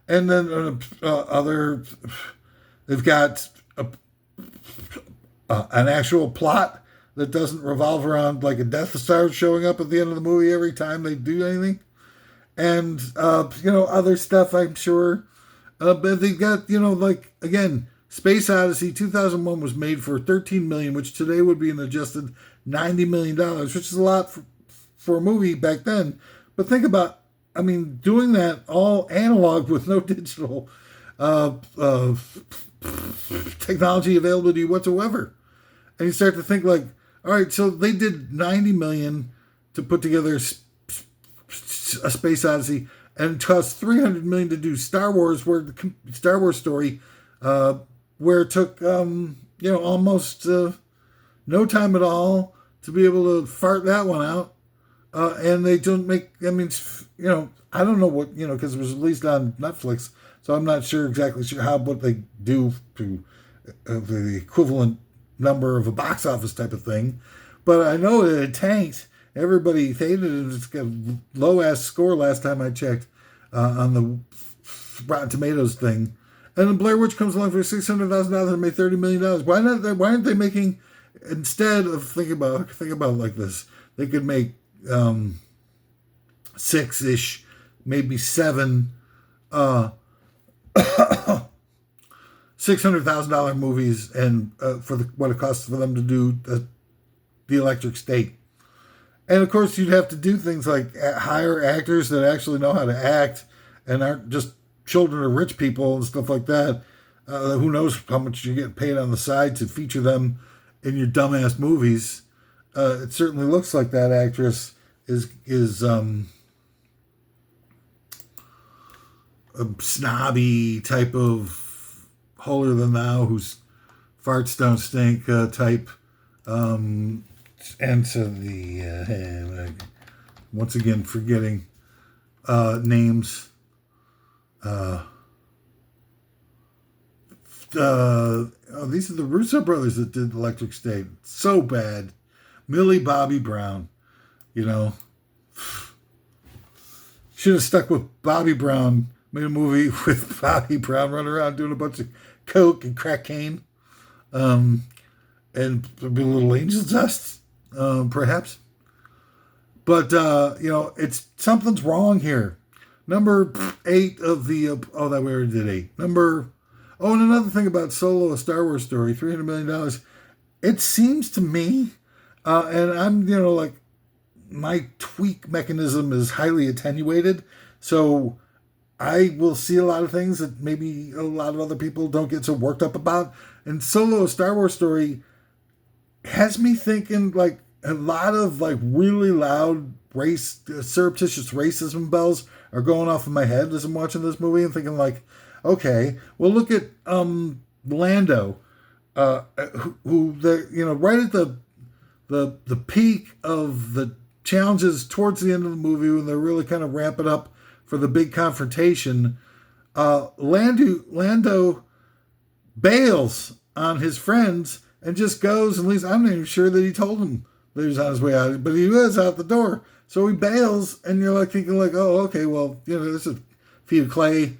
and then they've got an actual plot that doesn't revolve around like a Death Star showing up at the end of the movie every time they do anything, and other stuff, I'm sure, but they've got again, Space Odyssey 2001 was made for $13 million, which today would be an adjusted $90 million, which is a lot for a movie back then. But think about, doing that all analog with no digital technology available to you whatsoever. And you start to think all right, so they did $90 million to put together a Space Odyssey, and it cost $300 million to do Star Wars, where the Star Wars story, where it took almost no time at all to be able to fart that one out. And they don't make, I don't know what, because it was released on Netflix, so I'm not exactly sure what they do to the equivalent number of a box office type of thing. But I know that it tanked. Everybody hated it. It's got a low-ass score last time I checked on the Rotten Tomatoes thing. And then Blair Witch comes along for $600,000 and made $30 million. Why aren't they making, instead of think about it like this, they could make 6-ish, maybe 7 $600,000 movies, and for what it costs for them to do the Electric State. And of course, you'd have to do things like hire actors that actually know how to act and aren't just children of rich people and stuff like that. Who knows how much you get paid on the side to feature them in your dumbass movies. It certainly looks like that actress is a snobby type of holier than thou whose farts don't stink type. And so once again forgetting names. These are the Russo brothers that did Electric State. So bad. Millie Bobby Brown, should have stuck with Bobby Brown. Made a movie with Bobby Brown running around doing a bunch of coke and crackcocaine, and maybe a little angel dust, perhaps. But it's something's wrong here. Number 8 of the that we already did 8. And another thing about Solo, a Star Wars story, $300 million. It seems to me, and I'm my tweak mechanism is highly attenuated, so I will see a lot of things that maybe a lot of other people don't get so worked up about. And Solo, a Star Wars story, has me thinking a lot of really loud surreptitious racism bells are going off in my head as I'm watching this movie and thinking like, okay, well look at Lando, who the right at the peak of the challenges towards the end of the movie when they're really kind of ramping up for the big confrontation, Lando bails on his friends and just goes and leaves. I'm not even sure that he told him that he was on his way out, but he was out the door. So he bails, and you're like thinking like, oh, okay, well, this is a feet of clay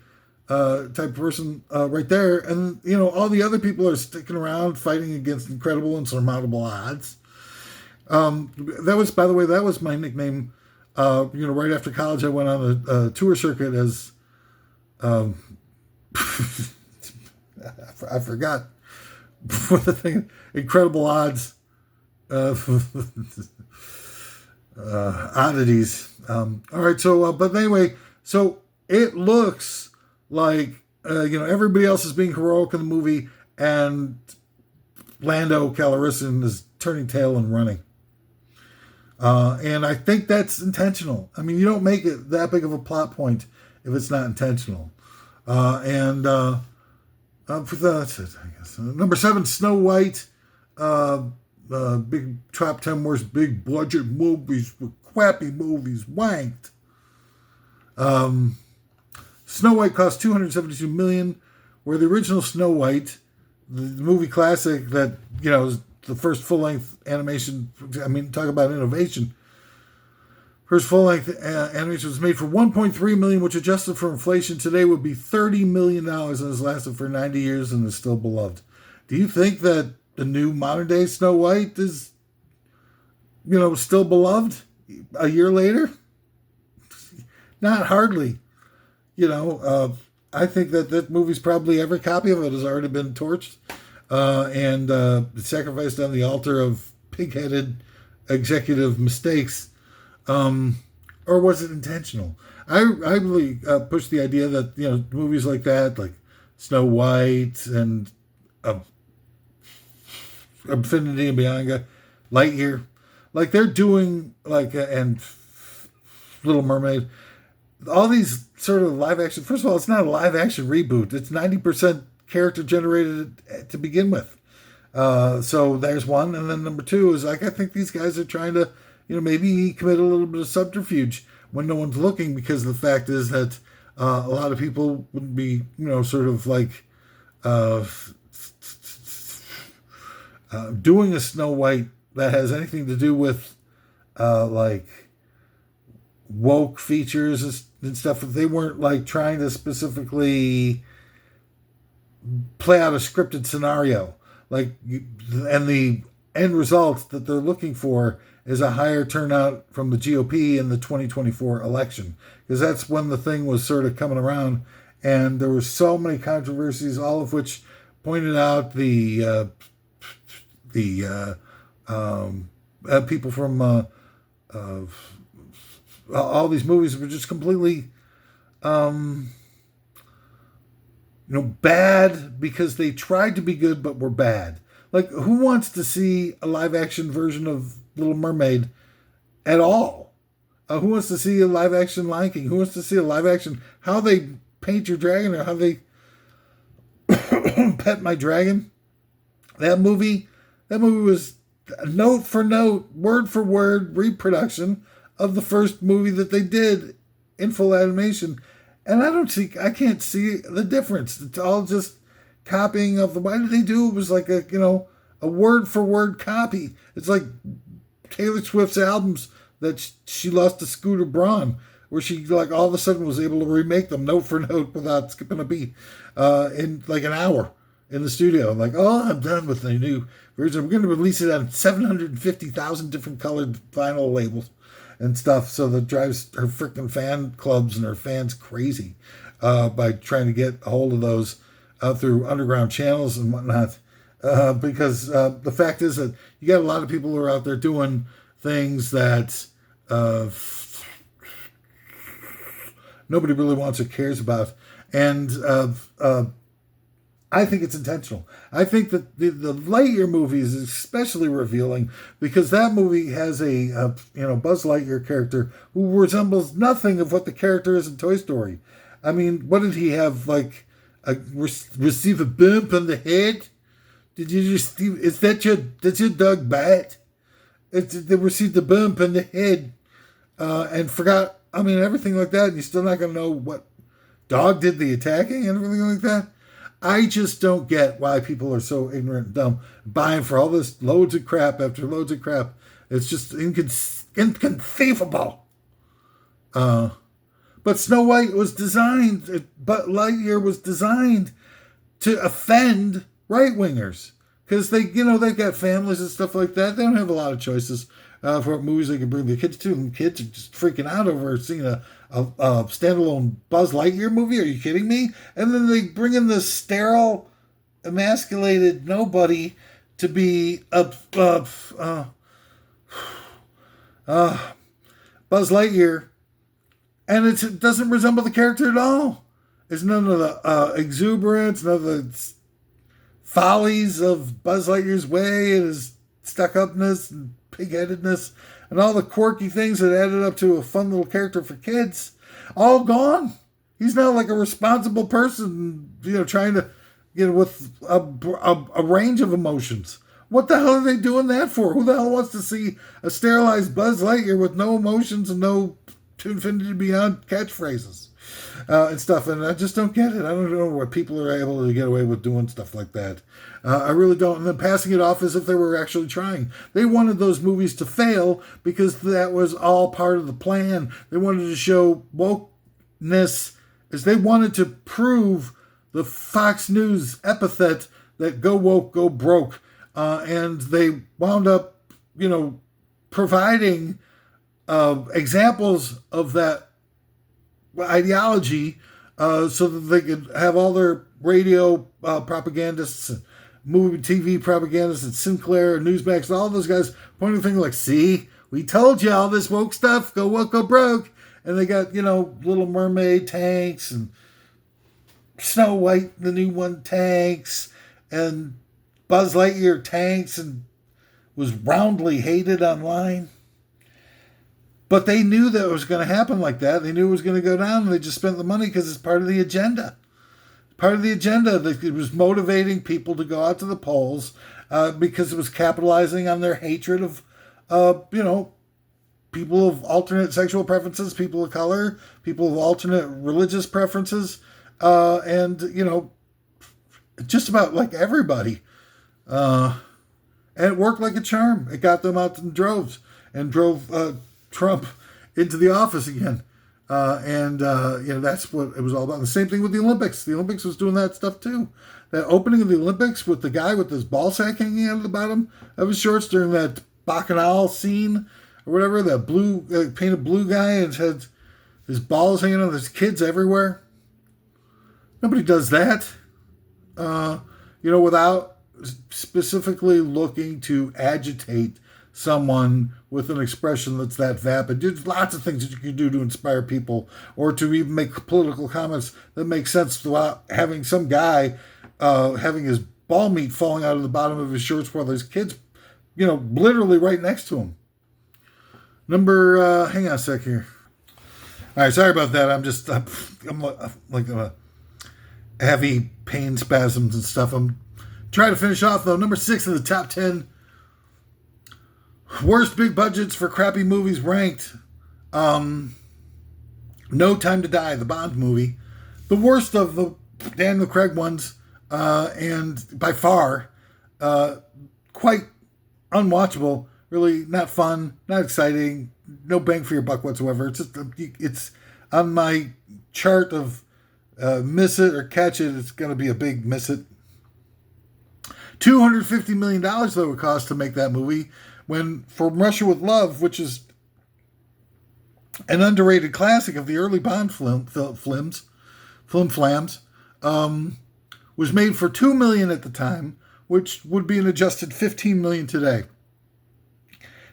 type person right there. And, all the other people are sticking around fighting against incredible and surmountable odds. That was, by the way, that was my nickname. Right after college, I went on a tour circuit as, I forgot what the thing, incredible odds, oddities. All right. So, but anyway, so it looks like, everybody else is being heroic in the movie, and Lando Calrissian is turning tail and running. And I think that's intentional. I mean, you don't make it that big of a plot point if it's not intentional. That's it, I guess. Number 7, Snow White. Big top 10 worst big budget movies with crappy movies wanked. Snow White cost $272 million, where the original Snow White, the movie classic that is the first full-length animation. I mean, talk about innovation. First full-length animation was made for $1.3 million, which adjusted for inflation today would be $30 million, and has lasted for 90 years and is still beloved. Do you think that the new modern-day Snow White is, still beloved a year later? Not hardly. I think that movie's probably every copy of it has already been torched and sacrificed on the altar of pig-headed executive mistakes. Or was it intentional? I really push the idea that, movies like that, like Snow White and Infinity and Beyond, Lightyear, like they're doing and Little Mermaid, all these sort of live action. First of all, it's not a live action reboot. It's 90% character generated to begin with. So there's one. And then number 2 is I think these guys are trying to, maybe commit a little bit of subterfuge when no one's looking, because the fact is that a lot of people would be, sort of like doing a Snow White that has anything to do with woke features and stuff. If they weren't trying to specifically play out a scripted scenario, and the end result that they're looking for is a higher turnout from the GOP in the 2024 election, because that's when the thing was sort of coming around, and there were so many controversies, all of which pointed out the people from all these movies were just completely bad because they tried to be good but were bad. Who wants to see a live action version of Little Mermaid at all? Who wants to see a live action Lion King? Who wants to see a live action how they paint your dragon or how they pet my dragon? That movie was note for note, word for word reproduction of the first movie that they did in full animation. And I can't see the difference. It's all just copying of why did they do it? It was like a word for word copy. It's like Taylor Swift's albums that she lost to Scooter Braun, where she all of a sudden was able to remake them note for note without skipping a beat in an hour in the studio. I'm done with the new version. We're going to release it on 750,000 different colored vinyl labels and stuff, so that drives her freaking fan clubs and her fans crazy by trying to get a hold of those through underground channels and whatnot. Because the fact is that you got a lot of people who are out there doing things that nobody really wants or cares about. And I think it's intentional. I think that the Lightyear movie is especially revealing because that movie has a Buzz Lightyear character who resembles nothing of what the character is in Toy Story. I mean, what did he have, like, receive a bump on the head? Did you just, is that your dog bite? They received a bump on the head and forgot, I mean, everything like that, and you're still not going to know what dog did the attacking and everything like that. I just don't get why people are so ignorant and dumb, buying for all this loads of crap after loads of crap. It's just inconceivable. But Snow White was designed, but Lightyear was designed to offend right-wingers. Because they've got families and stuff like that. They don't have a lot of choices for what movies they can bring their kids to. And kids are just freaking out over seeing a standalone Buzz Lightyear movie. Are you kidding me? And then they bring in this sterile, emasculated nobody to be Buzz Lightyear. And it doesn't resemble the character at all. There's none of the exuberance, none of the follies of Buzz Lightyear's way and his stuck-upness and pig-headedness and all the quirky things that added up to a fun little character for kids. All gone. He's now like a responsible person, trying to, with a range of emotions. What the hell are they doing that for? Who the hell wants to see a sterilized Buzz Lightyear with no emotions and no to infinity beyond catchphrases and stuff? And I just don't get it. I don't know why people are able to get away with doing stuff like that. I really don't. And then passing it off as if they were actually trying. They wanted those movies to fail because that was all part of the plan. They wanted to show wokeness as they wanted to prove the Fox News epithet that go woke, go broke. And they wound up, providing examples of that ideology so that they could have all their radio propagandists and movie TV propagandists and Sinclair and Newsmax and all those guys pointing the finger like, see, we told you all this woke stuff, go woke, go broke. And they got, Little Mermaid tanks and Snow White, the new one, tanks, and Buzz Lightyear tanks, and was roundly hated online. But they knew that it was going to happen like that. They knew it was going to go down, and they just spent the money because it's part of the agenda. Part of the agenda. It was motivating people to go out to the polls because it was capitalizing on their hatred of, people of alternate sexual preferences, people of color, people of alternate religious preferences, and, just about like everybody. And it worked like a charm. It got them out in droves and drove Trump into the office again. That's what it was all about. The same thing with the Olympics. The Olympics was doing that stuff too. That opening of the Olympics with the guy with his ball sack hanging out of the bottom of his shorts during that Bacchanal scene or whatever, that blue, painted blue guy and had his balls hanging out. There's kids everywhere. Nobody does that. Without specifically looking to agitate someone with an expression that's that vapid. There's lots of things that you can do to inspire people or to even make political comments that make sense without having some guy having his ball meat falling out of the bottom of his shorts while there's kids, literally right next to him. Hang on a sec here. All right, sorry about that. I'm like heavy pain spasms and stuff. I'm trying to finish off, though. Number 6 in the top 10 worst big budgets for crappy movies ranked. No Time to Die, the Bond movie. The worst of the Daniel Craig ones, and by far, quite unwatchable. Really not fun, not exciting, no bang for your buck whatsoever. It's on my chart of miss it or catch it. It's going to be a big miss it. $250 million, though, it cost to make that movie. When From Russia with Love, which is an underrated classic of the early Bond flams, was made for $2 million at the time, which would be an adjusted $15 million today.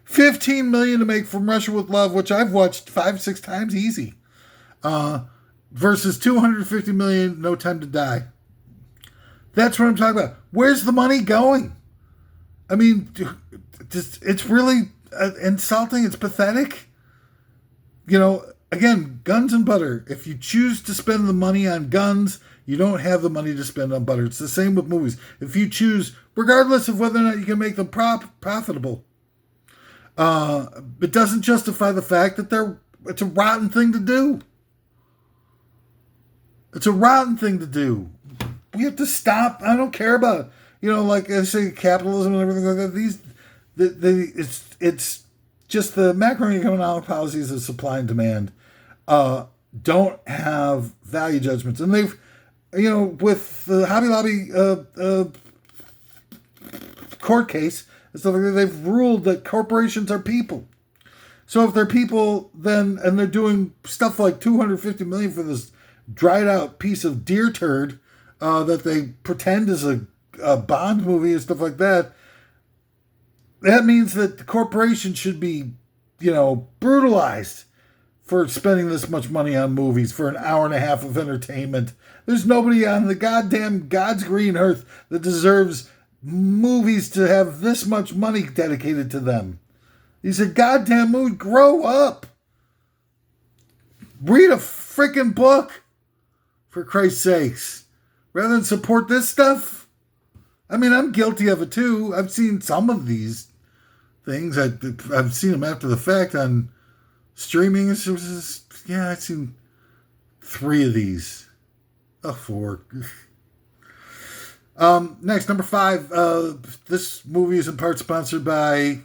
$15 million to make From Russia with Love, which I've watched 5-6 times easy, versus $250 million, No Time to Die. That's what I'm talking about. Where's the money going? I mean, it's really insulting. It's pathetic. Again, guns and butter. If you choose to spend the money on guns, you don't have the money to spend on butter. It's the same with movies. If you choose, regardless of whether or not you can make them profitable, it doesn't justify the fact that it's a rotten thing to do. It's a rotten thing to do. We have to stop. I don't care about, like I say, capitalism and everything like that. It's just the macroeconomic policies of supply and demand don't have value judgments. And they've, with the Hobby Lobby court case and stuff like that, they've ruled that corporations are people. So if they're people, then, and they're doing stuff like $250 million for this dried out piece of deer turd that they pretend is a Bond movie and stuff like that, that means that the corporation should be, brutalized for spending this much money on movies for an hour and a half of entertainment. There's nobody on the goddamn God's green earth that deserves movies to have this much money dedicated to them. These are goddamn movies. Grow up. Read a freaking book, for Christ's sakes, rather than support this stuff. I mean, I'm guilty of it too. I've seen some of these things. I've seen them after the fact on streaming services. Yeah, I've seen 3 of these. 4. Next, number 5. This movie is in part sponsored by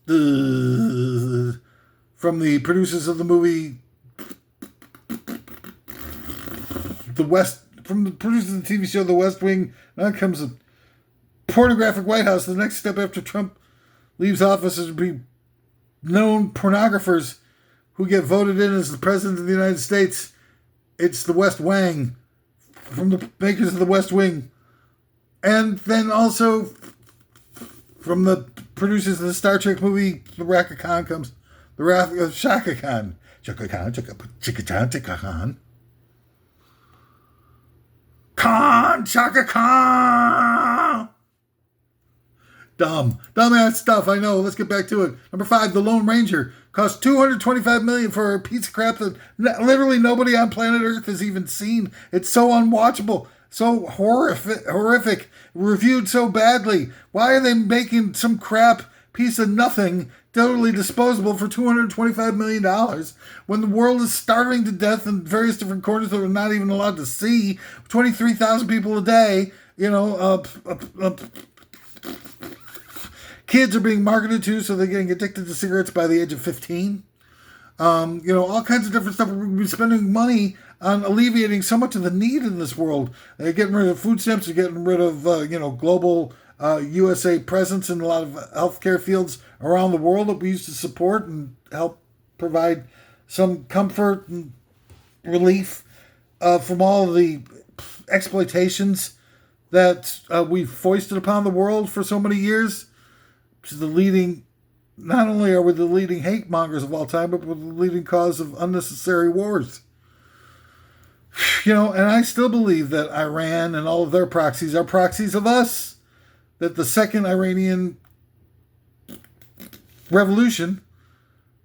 from the producers of the movie from the producers of the TV show The West Wing. Now comes a pornographic White House. The next step after Trump leaves office is to be known pornographers who get voted in as the president of the United States. It's the West Wing, from the makers of The West Wing. And then also from the producers of the Star Trek movie, The Wrath of Khan comes. The Wrath of Shaka Khan. Shaka Khan, Shaka Khan. Khan, Shaka Khan. Dumbass stuff, I know. Let's get back to it. Number 5, The Lone Ranger. Cost $225 million for a piece of crap that literally nobody on planet Earth has even seen. It's so unwatchable, so horrific, reviewed so badly. Why are they making some crap piece of nothing totally disposable for $225 million when the world is starving to death in various different corners that we're not even allowed to see? 23,000 people a day, kids are being marketed to, so they're getting addicted to cigarettes by the age of 15. All kinds of different stuff. We're spending money on alleviating so much of the need in this world. They're getting rid of food stamps. They're getting rid of, global USA presence in a lot of healthcare fields around the world that we used to support and help provide some comfort and relief from all of the exploitations that we've foisted upon the world for so many years. Not only are we the leading hate mongers of all time, but we're the leading cause of unnecessary wars. And I still believe that Iran and all of their proxies are proxies of us. That the second Iranian revolution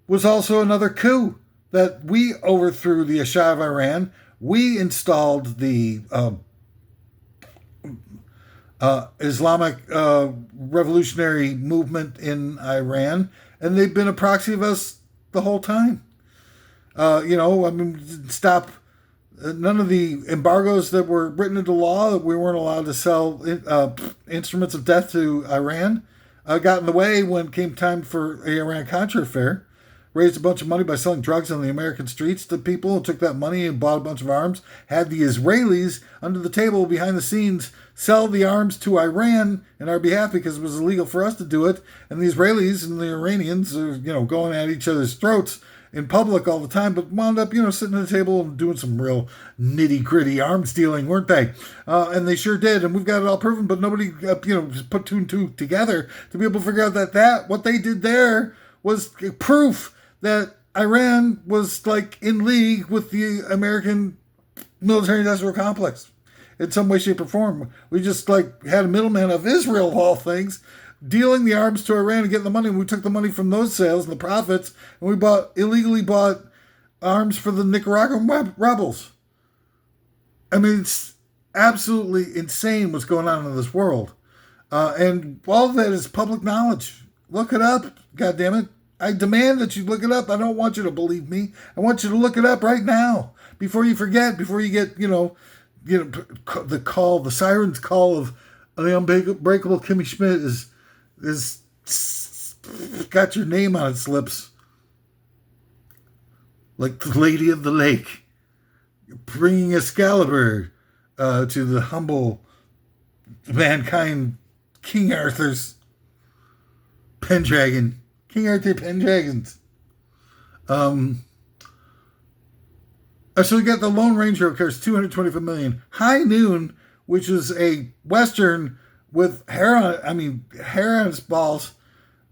was also another coup. That we overthrew the Shah of Iran. We installed the Islamic revolutionary movement in Iran, and they've been a proxy of us the whole time. Stop none of the embargoes that were written into law that we weren't allowed to sell instruments of death to Iran got in the way when it came time for the Iran-Contra affair. Raised a bunch of money by selling drugs on the American streets to people, and took that money and bought a bunch of arms. Had the Israelis under the table behind the scenes sell the arms to Iran in our behalf because it was illegal for us to do it. And the Israelis and the Iranians are, going at each other's throats in public all the time, but wound up, sitting at the table and doing some real nitty-gritty arms dealing, weren't they? And they sure did, and we've got it all proven, but nobody, just put 2 and 2 together to be able to figure out that what they did there was proof that Iran was in league with the American military-industrial complex. in some way, shape, or form. We just like had a middleman of Israel, of all things, dealing the arms to Iran and getting the money. We took the money from those sales and the profits, and we illegally bought arms for the Nicaraguan rebels. I mean, it's absolutely insane what's going on in this world. And all of that is public knowledge. Look it up, goddammit. I demand that you look it up. I don't want you to believe me. I want you to look it up right now before you forget, before you get, the call, the siren's call of the unbreakable Kimmy Schmidt is got your name on its lips. Like the Lady of the Lake, bringing Excalibur to the humble mankind, King Arthur's Pendragon. King Arthur Pendragons. So we got the Lone Ranger, of course, $225 million. High Noon, which was a Western with hair on its balls,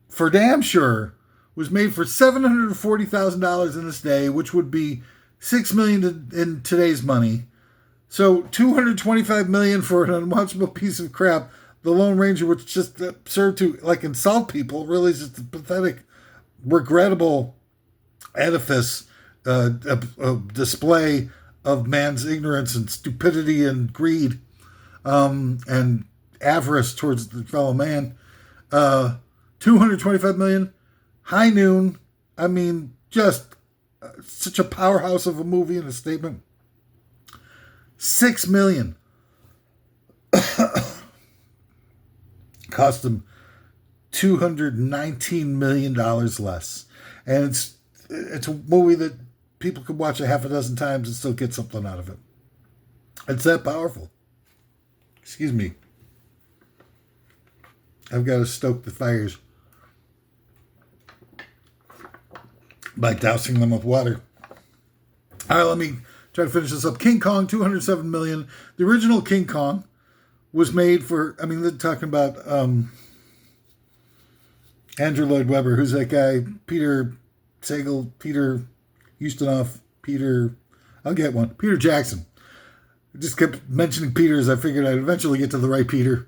for damn sure, was made for $740,000 in this day, which would be $6 million in today's money. So $225 million for an unwatchable piece of crap. The Lone Ranger, which just served to like insult people, really is just a pathetic, regrettable edifice, a display of man's ignorance and stupidity and greed, and avarice towards the fellow man. $225 million. High Noon. I mean, just such a powerhouse of a movie and a statement. $6 million. Cost them $219 million less. And it's a movie that people could watch a half a dozen times and still get something out of it. It's that powerful. Excuse me. I've got to stoke the fires by dousing them with water. All right, let me try to finish this up. King Kong, $207 million. The original King Kong was made for, they're talking about Andrew Lloyd Webber. Who's that guy? Peter Sagal, Peter Ustinov, I'll get one. Peter Jackson. I just kept mentioning Peters. I figured I'd eventually get to the right Peter.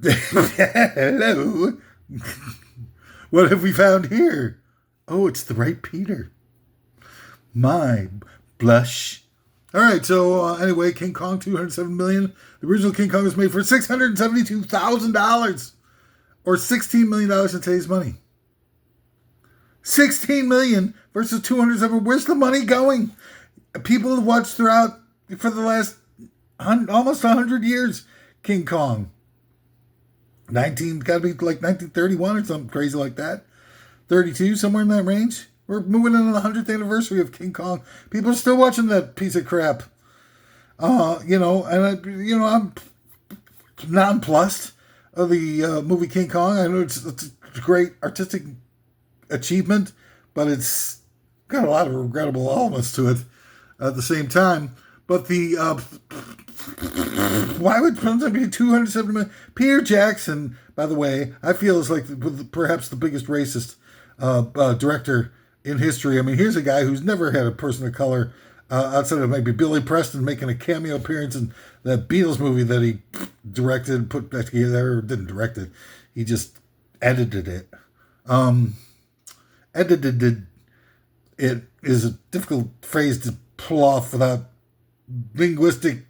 Hello. What have we found here? Oh, it's the right Peter. My blush. All right, so anyway, King Kong, $207 million. The original King Kong was made for $672,000, or $16 million in today's money. $16 million versus $207. Where's the money going? People have watched throughout for the last almost 100 years King Kong. Got to be like 1931 or something crazy like that. 32, somewhere in that range. We're moving into the 100th anniversary of King Kong. People are still watching that piece of crap. I'm nonplussed of the movie King Kong. I know it's a great artistic achievement, but it's got a lot of regrettable elements to it at the same time. But why would something be $207 million? Peter Jackson, by the way, I feel is like perhaps the biggest racist director in history. I mean, here's a guy who's never had a person of color outside of maybe Billy Preston making a cameo appearance in that Beatles movie that he directed, put back together, didn't direct it. He just edited it. Edited it is a difficult phrase to pull off without linguistic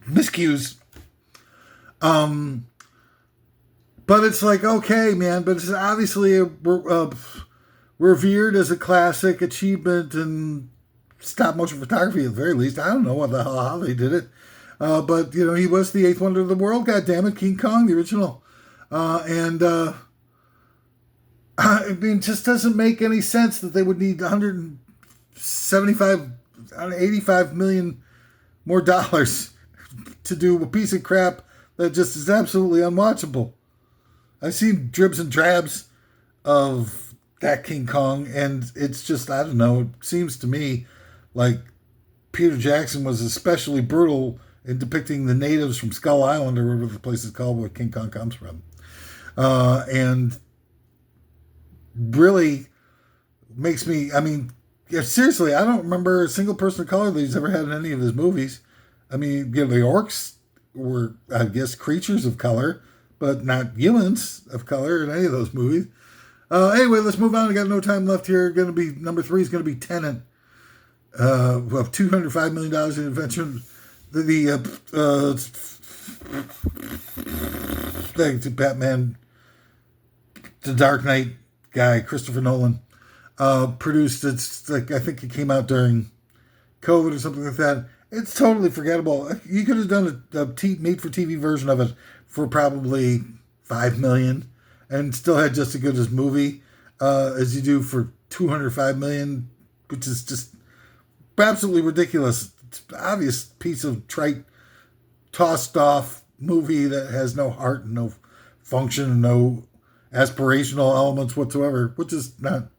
miscues. But it's like, okay, man, but it's obviously revered as a classic achievement in stop motion photography at the very least. I don't know how they did it. But, he was the eighth wonder of the world, goddammit, King Kong, the original. It just doesn't make any sense that they would need $85 million more dollars to do a piece of crap that just is absolutely unwatchable. I've seen dribs and drabs of that King Kong, and it's just, I don't know, it seems to me like Peter Jackson was especially brutal in depicting the natives from Skull Island, or whatever the place is called where King Kong comes from. And really makes me, Yeah, seriously, I don't remember a single person of color that he's ever had in any of his movies. I mean, the orcs were, I guess, creatures of color, but not humans of color in any of those movies. Anyway, let's move on. I got no time left here. Going to be number 3 is going to be Tenet. Of $205 million in invention. The Batman, the Dark Knight guy, Christopher Nolan, produced. It's like, I think it came out during COVID or something like that. It's totally forgettable. You could have done a made for TV version of it for probably $5 million, and still had just as good as movie as you do for $205 million, which is just absolutely ridiculous. It's an obvious piece of trite, tossed off movie that has no heart and no function and no aspirational elements whatsoever, which is not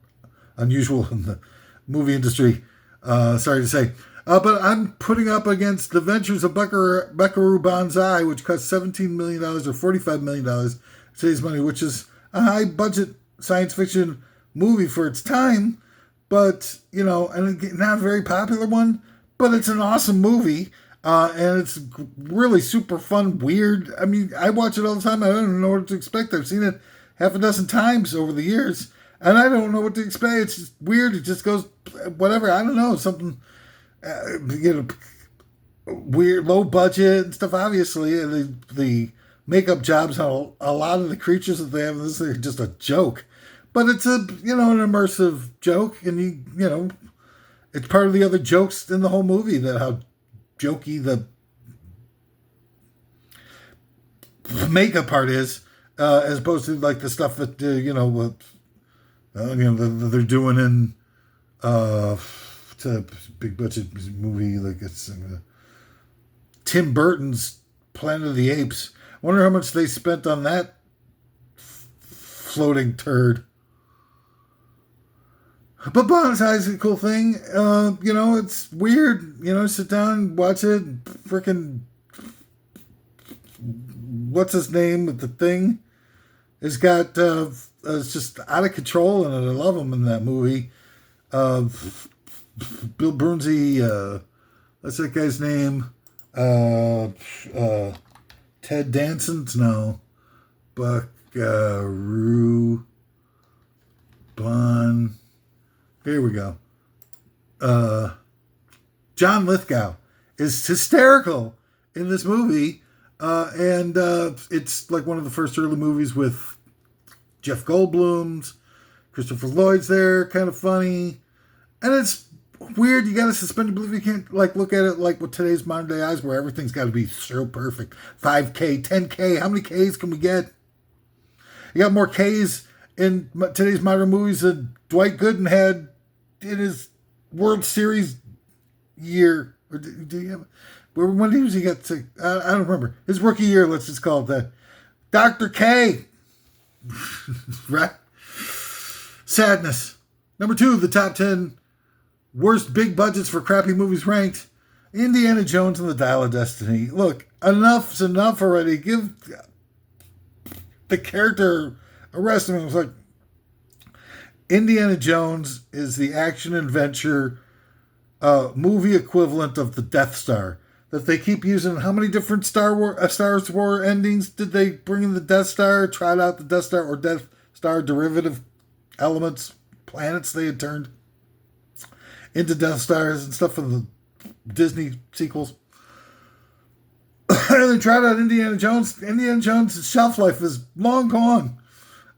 unusual in the movie industry. Sorry to say. But I'm putting up against The Ventures of Buckaroo Banzai, which cost $17 million or $45 million today's money, which is a high budget science fiction movie for its time, but, and not a very popular one, but it's an awesome movie. And it's really super fun, weird. I mean, I watch it all the time. I don't even know what to expect. I've seen it half a dozen times over the years, and I don't know what to expect. It's just weird. It just goes, whatever. I don't know, something, weird, low budget and stuff, obviously. And the makeup jobs on a lot of the creatures that they have in this are just a joke. But it's an immersive joke, and it's part of the other jokes in the whole movie, that how jokey the makeup part is, as opposed to like the stuff that they're doing in it's a big budget movie, like it's Tim Burton's Planet of the Apes. I wonder how much they spent on that floating turd. But Bonsai is a cool thing. It's weird. Sit down, watch it. Freaking, what's his name with the thing? It's got, it's just out of control in it. I love him in that movie. Bill Brunsey, what's that guy's name? Ted Danson's? No. Buckaroo Bon. Here we go. John Lithgow is hysterical in this movie. And it's like one of the first early movies with Jeff Goldblum's. Christopher Lloyd's there, kind of funny. And it's weird. You got to suspend your belief. You can't look at it like with today's modern day eyes, where everything's got to be so perfect. 5K, 10K. How many Ks can we get? You got more Ks in today's modern movies than Dwight Gooden had in his World Series year. Or do you have? When did he get to? I don't remember. His rookie year, let's just call it that. Dr. K. Right? Sadness. Number 2, the top 10 worst big budgets for crappy movies ranked. Indiana Jones and the Dial of Destiny. Look, enough's enough already. Give the character a rest. It was like, Indiana Jones is the action adventure movie equivalent of the Death Star that they keep using. How many different Star Wars endings did they bring in the Death Star? Tried out the Death Star or Death Star derivative elements, planets they had turned into Death Stars and stuff in the Disney sequels. And they tried out Indiana Jones. Indiana Jones' shelf life is long gone.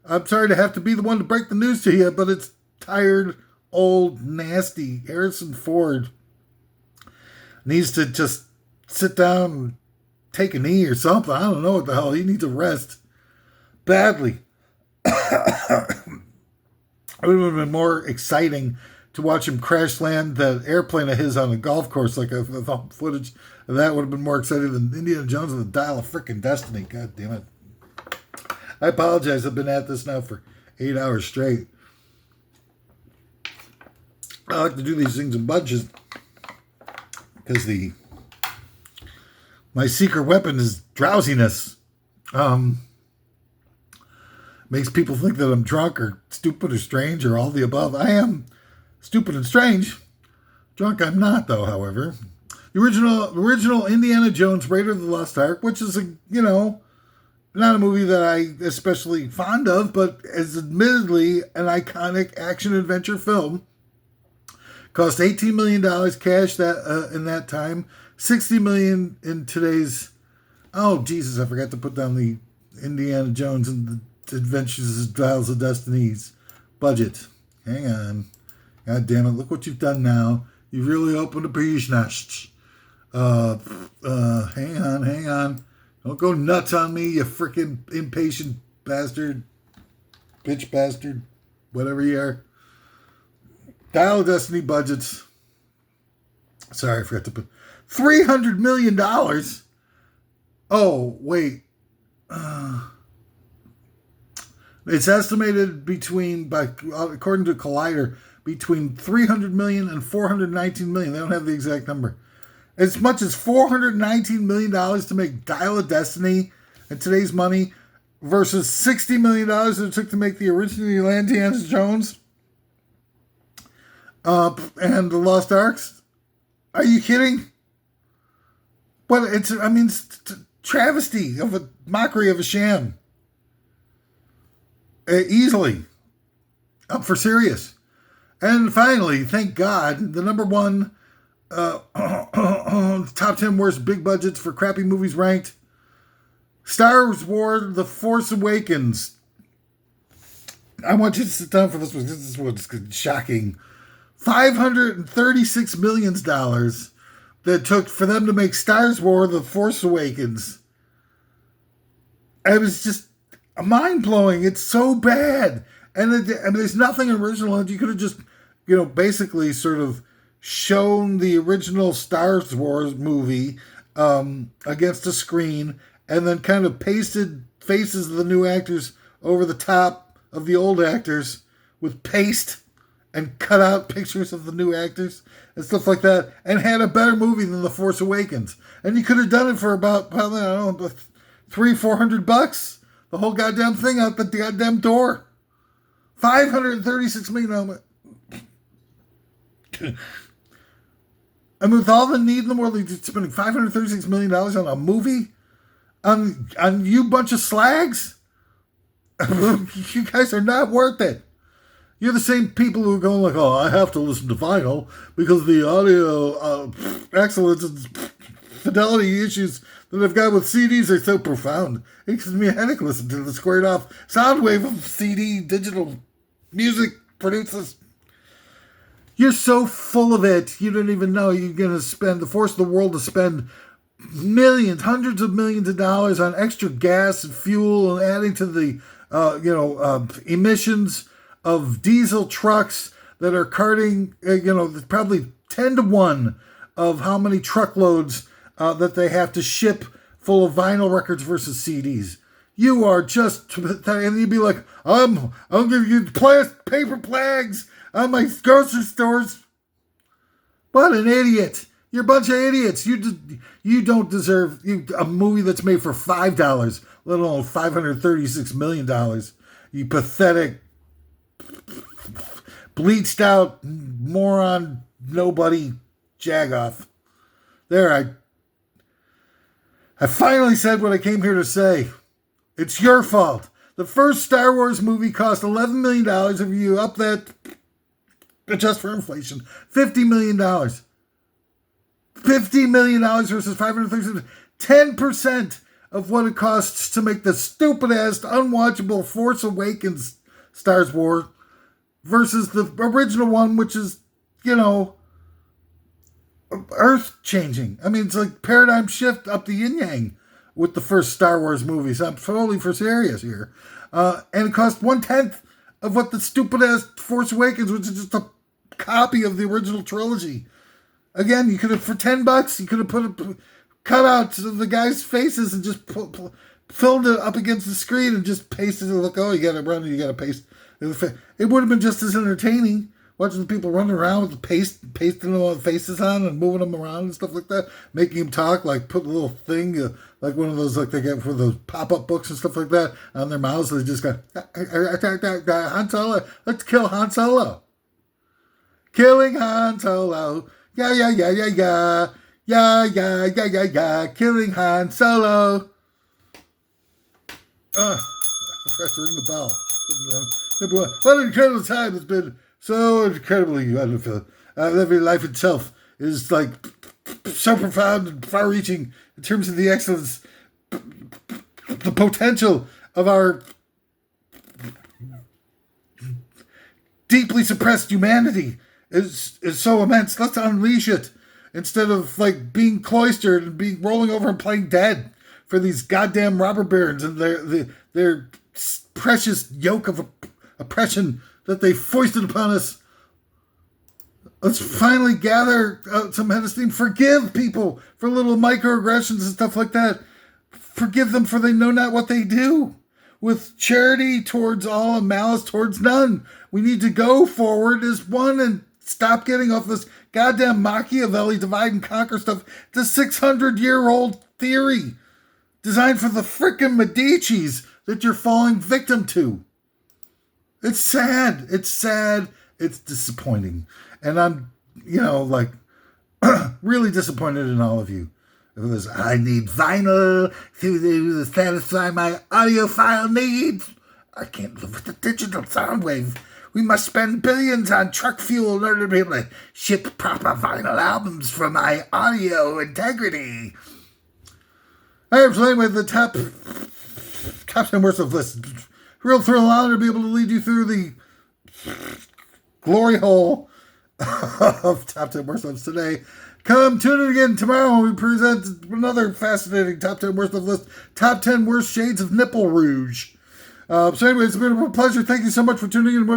I'm sorry to have to be the one to break the news to you, but it's tired, old, nasty. Harrison Ford needs to just sit down and take a knee or something. I don't know what the hell. He needs a rest badly. It would have been more exciting to watch him crash land that airplane of his on a golf course. Like the footage of that would have been more exciting than Indiana Jones and the Dial of Frickin' Destiny. God damn it. I apologize. I've been at this now for 8 hours straight. I like to do these things in bunches because my secret weapon is drowsiness. Makes people think that I'm drunk or stupid or strange or all the above. I am Stupid and strange. Drunk I'm not, though, however. The original Indiana Jones Raiders of the Lost Ark, which is not a movie that I especially fond of, but is admittedly an iconic action-adventure film. Cost $18 million cash in that time. $60 million in today's... Oh, Jesus, I forgot to put down the Indiana Jones and the Adventures of Dials of Destiny's budget. Hang on. God damn it, look what you've done now. You've really opened a business. Hang on. Don't go nuts on me, you freaking impatient bastard. Bitch bastard. Whatever you are. Dial of Destiny budgets. Sorry, I forgot to put... $300 million? Oh, wait. It's estimated according to Collider, between 300 million and 419 million. They don't have the exact number. As much as $419 million to make Dial of Destiny in today's money versus $60 million that it took to make the original Indiana Jones and the Lost Arks. Are you kidding? But it's a travesty of a mockery of a sham. Easily. Up for serious. And finally, thank God, the number one top 10 worst big budgets for crappy movies ranked. Star Wars The Force Awakens. I want you to sit down for this one. This is what's shocking. $536 million that took for them to make Star Wars The Force Awakens. It was just mind-blowing. It's so bad. And there's nothing original. You could have just, basically sort of shown the original Star Wars movie against a screen and then kind of pasted faces of the new actors over the top of the old actors with paste and cut out pictures of the new actors and stuff like that, and had a better movie than The Force Awakens. And you could have done it for about, probably, I don't know, $300-400. The whole goddamn thing out the goddamn door. $536 million. And with all the need in the world, you're spending $536 million on a movie? On you bunch of slags? You guys are not worth it. You're the same people who are going like, oh, I have to listen to vinyl because the audio excellence and fidelity issues that I've got with CDs are so profound. It gives me a headache listening to the squared off sound wave of CD digital music producers. You're so full of it, you don't even know you're going to force the world to spend millions, hundreds of millions of dollars on extra gas and fuel and adding to the, emissions of diesel trucks that are carting, probably 10 to 1 of how many truckloads that they have to ship full of vinyl records versus CDs. You are just, and you'd be like, I'm giving you paper plagues on my grocery stores. What an idiot. You're a bunch of idiots. You don't deserve a movie that's made for $5, let alone $536 million. You pathetic, bleached out moron, nobody, jagoff. There, I finally said what I came here to say. It's your fault. The first Star Wars movie cost $11 million. If you up that, adjust for inflation, $50 million. $50 million versus $536. 10% of what it costs to make the stupid-ass, unwatchable Force Awakens Star Wars versus the original one, which is, earth-changing. I mean, it's like paradigm shift up the yin-yang with the first Star Wars movies. I'm totally for serious here. And it cost 1/10 of what the stupid-ass Force Awakens, which is just a copy of the original trilogy. Again, you could have, for $10, you could have cut out the guys' faces and just filmed it up against the screen and just pasted it. Look, oh, you got to run, you got to paste. It would have been just as entertaining watching the people running around with the pasting all the faces on and moving them around and stuff like that, making them talk, like put a little thing, like one of those, like they get for those pop-up books and stuff like that on their mouths. They just go, Han Solo, let's kill Han Solo. killing Han Solo. Yeah, yeah, yeah, yeah, yeah. Yeah, yeah, yeah, yeah, yeah. Killing Han Solo. I forgot to ring the bell. Number one. What an incredible time. It's been so incredibly wonderful. Living life itself is like so profound and far-reaching in terms of the excellence, the potential of our deeply suppressed humanity is so immense. Let's unleash it instead of like being cloistered and being rolling over and playing dead for these goddamn robber barons and their precious yoke of oppression that they foisted upon us. Let's finally gather some head of steam. Forgive people for little microaggressions and stuff like that. Forgive them, for they know not what they do. With charity towards all and malice towards none. We need to go forward as one and stop getting off this goddamn Machiavelli divide and conquer stuff. It's a 600-year-old theory designed for the frickin' Medicis that you're falling victim to. It's sad. It's sad. It's disappointing. And I'm, really disappointed in all of you. I need vinyl to satisfy my audiophile needs. I can't live with the digital sound wave. We must spend billions on truck fuel in order to be able to ship proper vinyl albums for my audio integrity. I am playing with the top 10 worst of list. Real thrill and honor to be able to lead you through the glory hole of top 10 worst lists today. Come tune in again tomorrow when we present another fascinating top 10 worst of list. Top 10 worst shades of nipple rouge. So anyway, it's been a pleasure. Thank you so much for tuning in.